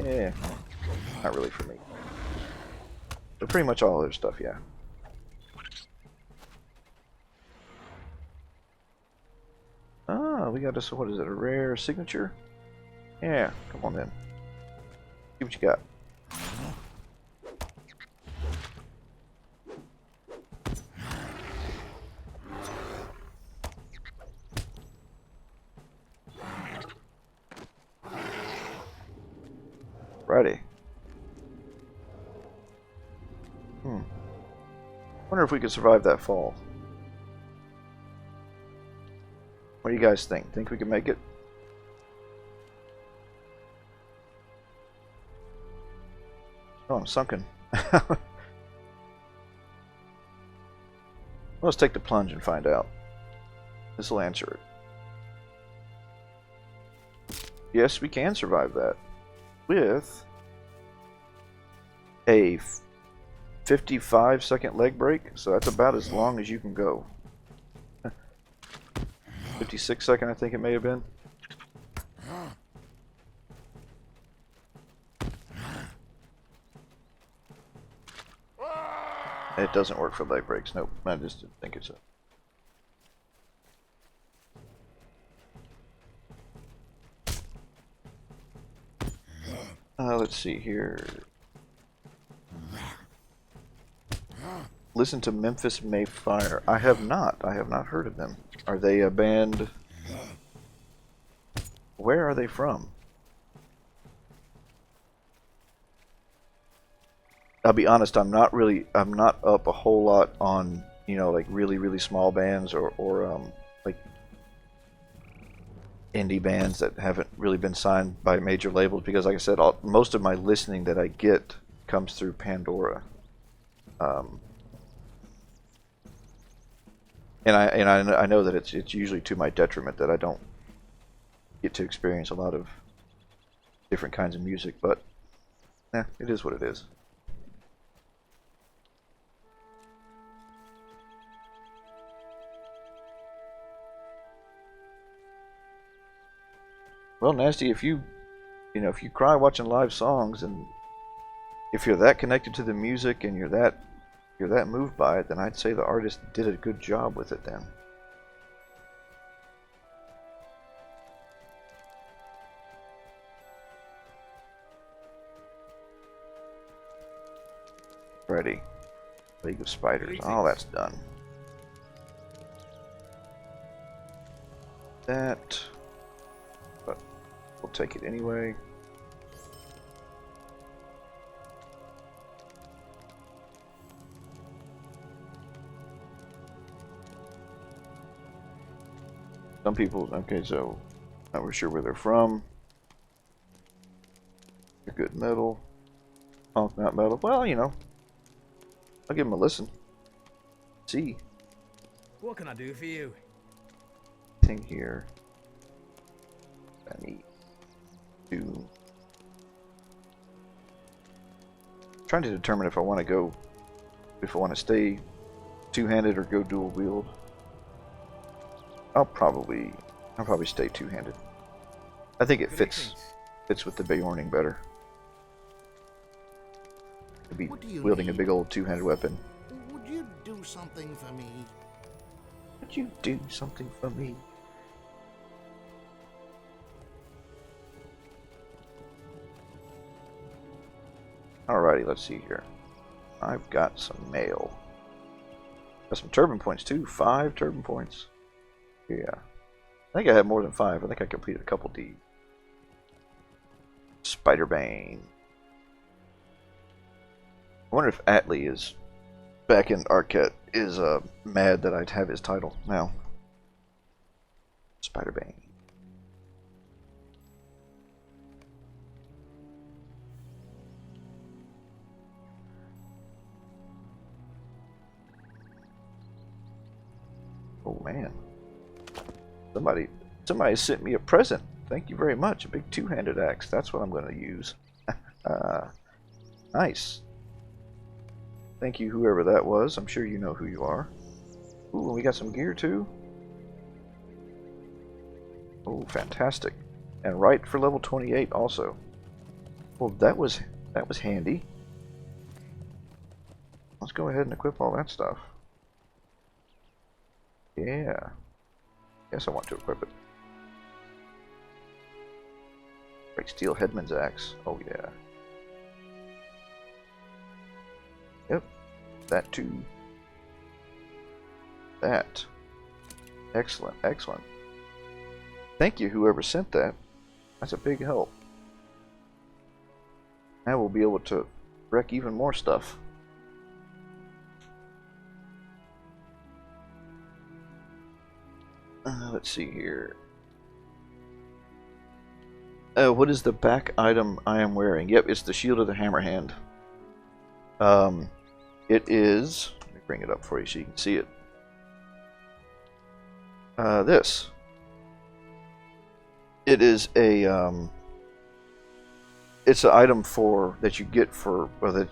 A: Yeah, not really for me. But pretty much all other stuff, yeah. Ah, we got this, what is it, a rare signature? Yeah, come on then. See what you got. Righty. Wonder if we could survive that fall. What do you guys think? Think we can make it? Oh, I'm sunken. Let's take the plunge and find out. This will answer it. Yes, we can survive that. With a 55-second leg break, so that's about as long as you can go. 56-second, I think it may have been. It doesn't work for leg breaks. Nope, I just didn't think it's a... let's see here. Listen to Memphis Mayfire. I have not. I have not heard of them. Are they a band? Where are they from? I'll be honest, I'm not up a whole lot on, you know, like really small bands or like indie bands that haven't really been signed by major labels, because like I said, most of my listening that I get comes through Pandora. And I know that it's usually to my detriment that I don't get to experience a lot of different kinds of music, but it is what it is. Well, Nasty, if you cry watching live songs, and if you're that connected to the music and you're that moved by it, then I'd say the artist did a good job with it then. Ready. League of Spiders. Oh, that's done. That. But we'll take it anyway. Some people, okay, so not really sure where they're from. They're good metal. Punk, not metal. Well, you know, I'll give them a listen. See.
C: What can I do for you?
A: Thing here. I need to. Trying to determine if I want to stay two-handed or go dual wield. I'll probably stay two-handed. I think it fits with the Bjorning better. To be wielding a big old two-handed weapon.
B: Would you do something for me?
A: Would you do something for me? Alrighty, let's see here. I've got some mail. Got some turban points too. 5 turban points. Yeah. I think I have more than 5. I think I completed a couple deeds. Spider-Bane. I wonder if Atlee is back in Arquette is mad that I'd have his title now. Spider-Bane. Oh man. Somebody sent me a present. Thank you very much. A big two-handed axe. That's what I'm going to use. Nice. Thank you, whoever that was. I'm sure you know who you are. Ooh, and we got some gear too. Oh, fantastic. And right for level 28 also. Well, that was handy. Let's go ahead and equip all that stuff. Yeah. Yes, I want to equip it. Great steel headman's axe. Oh yeah. Yep. That too. That. Excellent, excellent. Thank you, whoever sent that. That's a big help. Now we'll be able to wreck even more stuff. Let's see here. What is the back item I am wearing? Yep, it's the Shield of the Hammerhand. It is... Let me bring it up for you so you can see it. This. It is a... it's an item that you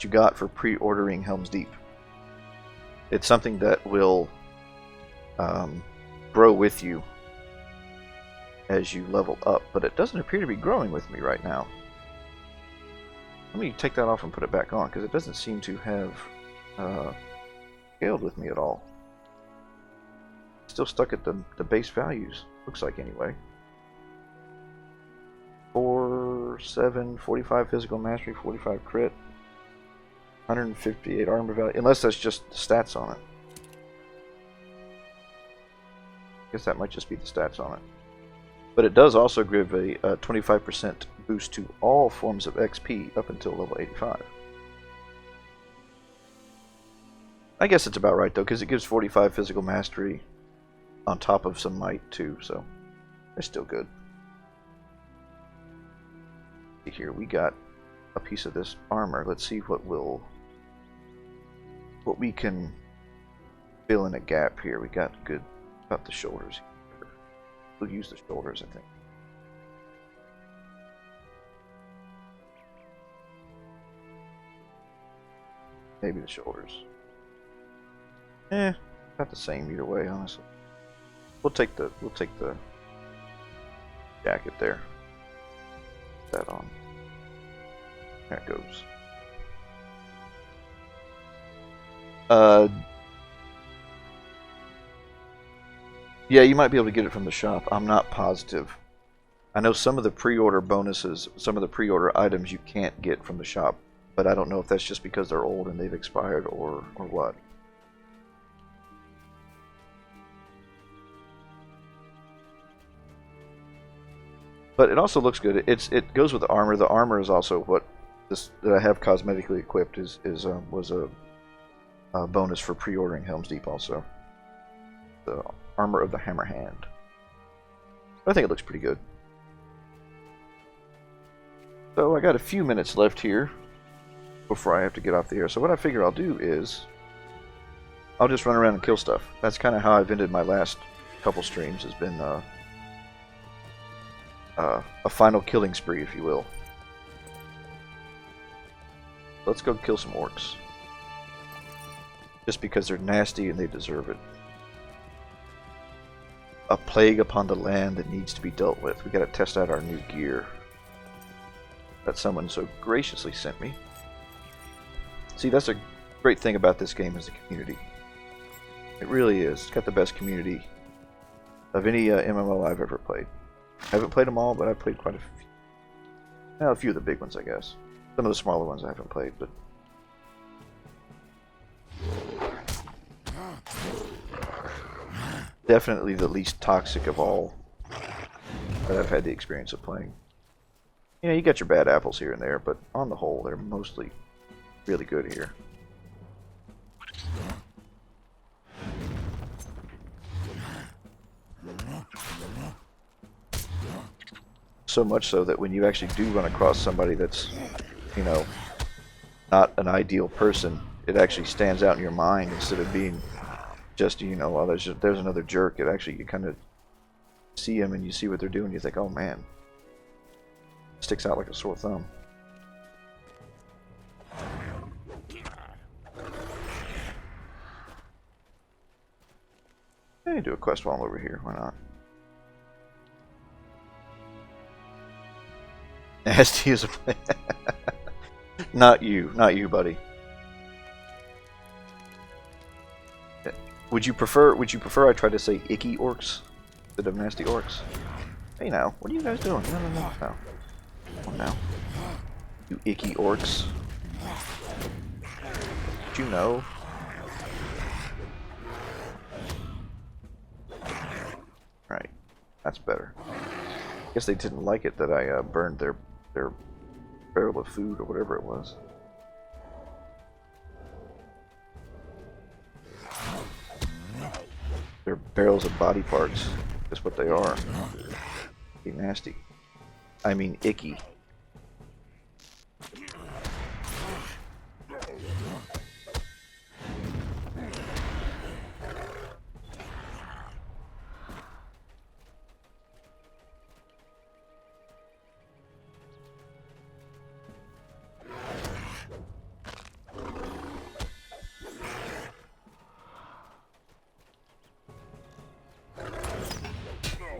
A: got for pre-ordering Helm's Deep. It's something that will grow with you as you level up, but it doesn't appear to be growing with me right now. Let me take that off and put it back on, because it doesn't seem to have scaled with me at all. Still stuck at the base values, looks like anyway. 4, 7, 45 physical mastery, 45 crit, 158 armor value, unless that's just the stats on it. I guess that might just be the stats on it. But it does also give a 25% boost to all forms of XP up until level 85. I guess it's about right though, because it gives 45 physical mastery on top of some might too, so it's still good. Here we got a piece of this armor. Let's see what we can fill in a gap here. We got good about the shoulders. We'll use the shoulders, I think. Maybe the shoulders. Eh, about the same either way, honestly. We'll take the jacket there. Put that on. There it goes. Yeah, you might be able to get it from the shop. I'm not positive. I know some of the pre-order bonuses, some of the pre-order items you can't get from the shop, but I don't know if that's just because they're old and they've expired or what. But it also looks good. It goes with the armor. The armor is also what this that I have cosmetically equipped was a bonus for pre-ordering Helm's Deep also. The armor of the Hammer Hand. I think it looks pretty good. So I got a few minutes left here before I have to get off the air. So what I figure I'll do is I'll just run around and kill stuff. That's kind of how I've ended my last couple streams. Has been a final killing spree, if you will. Let's go kill some orcs. Just because they're nasty and they deserve it. A plague upon the land that needs to be dealt with. We gotta test out our new gear that someone so graciously sent me. See, that's a great thing about this game is the community. It really is. It's got the best community of any MMO I've ever played. I haven't played them all, but I've played quite a few. Well, a few of the big ones, I guess. Some of the smaller ones I haven't played, but... Definitely the least toxic of all that I've had the experience of playing. You know, you got your bad apples here and there, but on the whole, they're mostly really good here. So much so that when you actually do run across somebody that's, you know, not an ideal person, it actually stands out in your mind instead of being just, you know, well, there's another jerk. It actually, you kind of see them and you see what they're doing, you think, oh man, sticks out like a sore thumb. Let me do a quest while I'm over here, why not? Nasty as a not you, buddy. Would you prefer I try to say icky orcs instead of nasty orcs? Hey now, what are you guys doing? No. Come on now. You icky orcs. Did you know? Right. That's better. Guess they didn't like it that I burned their barrel of food or whatever it was. They're barrels of body parts. That's what they are. Be nasty. I mean icky.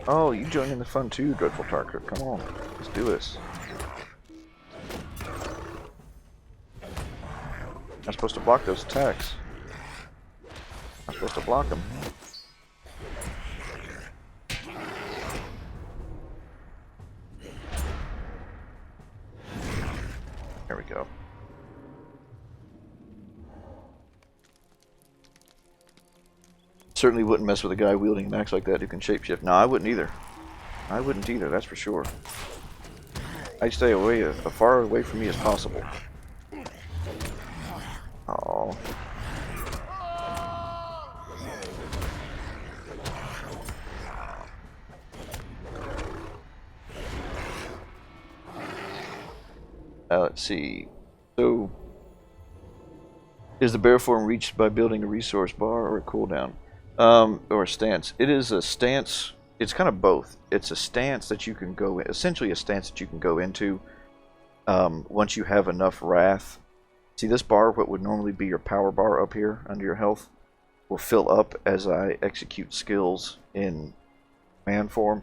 A: Oh, you join in the fun too, Dreadful Tarker. Come on, let's do this. I'm supposed to block those attacks. I'm supposed to block them. There we go. Certainly wouldn't mess with a guy wielding an axe like that who can shapeshift. No, I wouldn't either. I wouldn't either, that's for sure. I'd stay away as far away from me as possible. Oh. Let's see. So, is the bear form reached by building a resource bar or a cooldown? Or a stance. It is a stance. It's kind of both. It's a stance that you can go in, essentially a stance that you can go into once you have enough wrath See this bar, what would normally be your power bar up here under your health, will fill up as I execute skills in man form.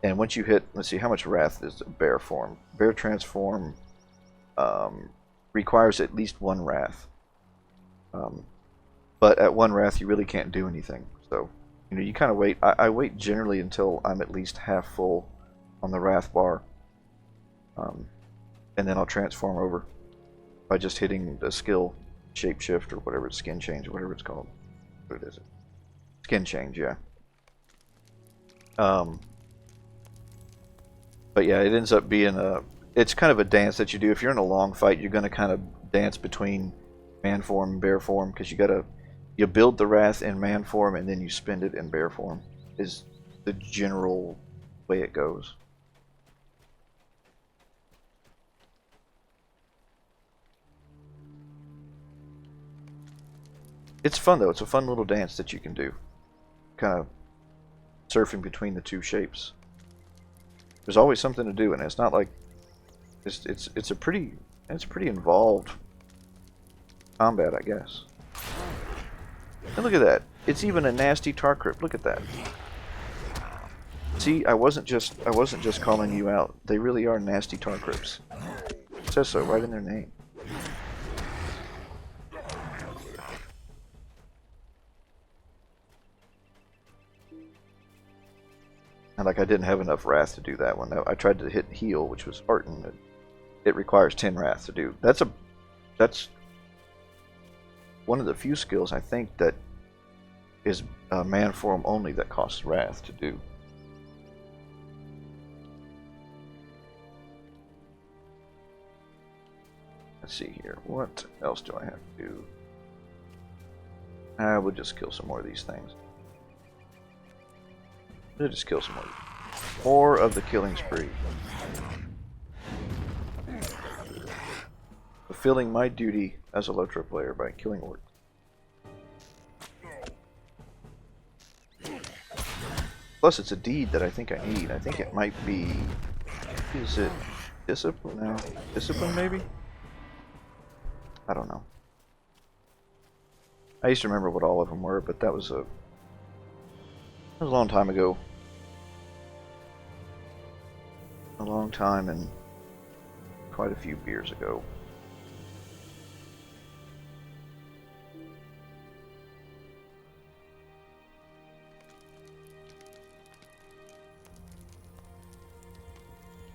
A: And once you hit, let's see, how much wrath is bear form? Bear transform requires at least one wrath. But at one wrath, you really can't do anything. So, you know, you kind of wait. I wait generally until I'm at least half full on the wrath bar. And then I'll transform over by just hitting the skill shapeshift or whatever, it's skin change or whatever it's called. What is it? Skin change, yeah. But yeah, it ends up being it's kind of a dance that you do. If you're in a long fight, you're going to kind of dance between man form and bear form, because you build the wrath in man form and then you spend it in bear form, is the general way it goes. It's fun though. It's a fun little dance that you can do, kind of surfing between the two shapes. There's always something to do, and it's not like it's a pretty involved combat, I guess. And look at that. It's even a nasty tar crypt. Look at that. See, I wasn't just calling you out. They really are nasty tar crypts. It says so right in their name. And like I didn't have enough wrath to do that one. I tried to hit heal, which was hearten. It requires 10 wrath to do. That's one of the few skills I think that is man form only that costs wrath to do. Let's see here. What else do I have to do? I will just kill some more of these things. We'll just kill some more. More of the killing spree. Fulfilling my duty as a LOTRO player by killing orcs. Plus, it's a deed that I think I need. I think it might be... Is it discipline? No. Discipline, maybe? I don't know. I used to remember what all of them were, but that was a long time ago. A long time and quite a few beers ago.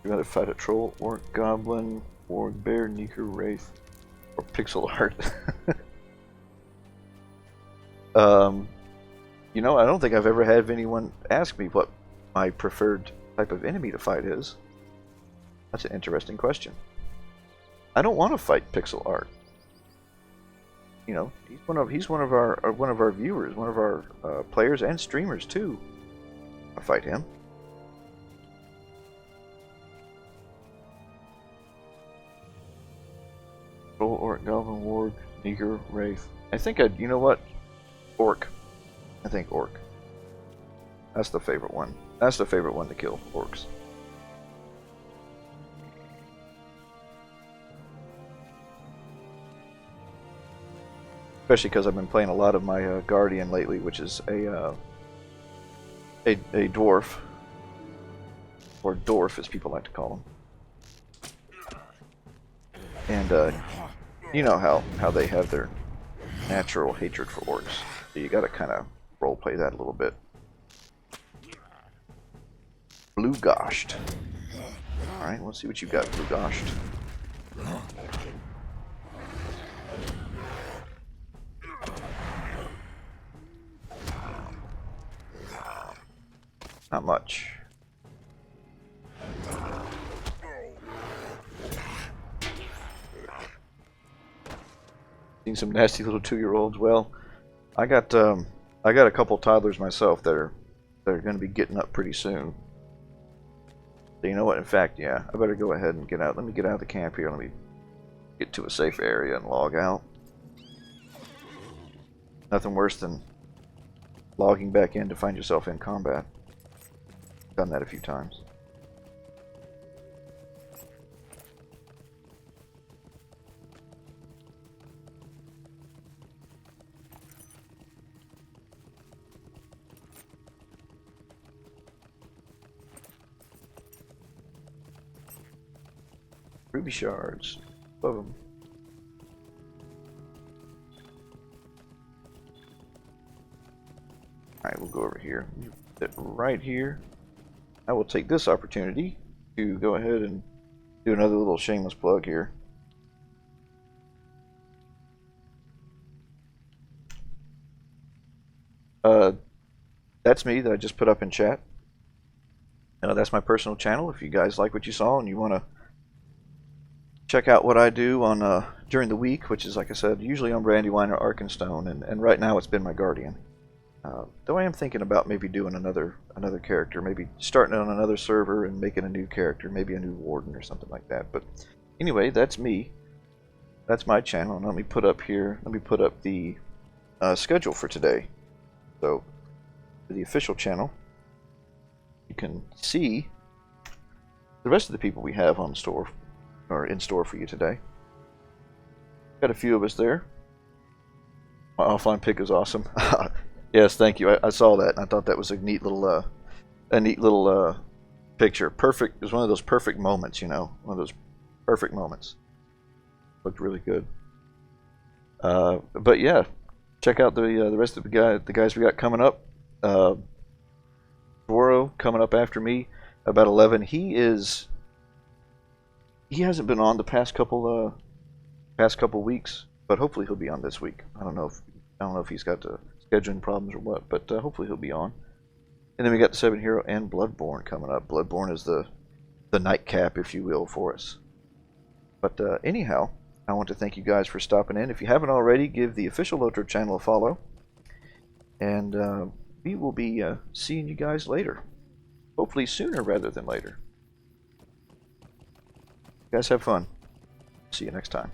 A: You gotta fight a troll, orc, goblin, warg, bear, neeker, wraith, or pixel art. You know, I don't think I've ever had anyone ask me what my preferred type of enemy to fight is. That's an interesting question. I don't want to fight pixel art. You know, he's one of our viewers, one of our players and streamers too. I'll fight him. Troll, orc, goblin, warg, neeker, wraith. I think you know what? Orc. I think orc. That's the favorite one. That's the favorite one to kill, orcs. Especially because I've been playing a lot of my guardian lately, which is a dwarf, or dwarf as people like to call them. And you know how they have their natural hatred for orcs. So you gotta kind of roleplay that a little bit. Blue Goshed. Alright, let's see what you got, Blue Goshed. Not much. Seen some nasty little 2-year-olds. Well, I got a couple toddlers myself that are going to be getting up pretty soon. So you know what? In fact, yeah, I better go ahead and get out. Let me get out of the camp here. Let me get to a safe area and log out. Nothing worse than logging back in to find yourself in combat. Done that a few times. Ruby shards. Love them. Alright, we'll go over here. Sit right here. I will take this opportunity to go ahead and do another little shameless plug here. That's me that I just put up in chat. That's my personal channel. If you guys like what you saw and you want to check out what I do on during the week, which is, like I said, usually on Brandywine or Arkenstone, and right now it's been my Guardian. Though I am thinking about maybe doing another character, maybe starting on another server and making a new character, maybe a new warden or something like that. But anyway, that's me. That's my channel. And let me put up here. Let me put up the schedule for today. So for the official channel, you can see the rest of the people we have on store or in store for you today. Got a few of us there. My offline pick is awesome. Yes, thank you. I saw that and I thought that was a neat little picture. Perfect. It was one of those perfect moments, you know, one of those perfect moments. Looked really good. But yeah, check out the rest of the guys we got coming up. Joro coming up after me, about 11. He hasn't been on the past couple weeks, but hopefully he'll be on this week. I don't know if he's got scheduling problems or what, but hopefully he'll be on. And then we got the 7 Hero and Bloodborne coming up. Bloodborne is the nightcap, if you will, for us. But anyhow, I want to thank you guys for stopping in. If you haven't already, give the official LOTRO channel a follow. And we will be seeing you guys later. Hopefully sooner rather than later. You guys have fun. See you next time.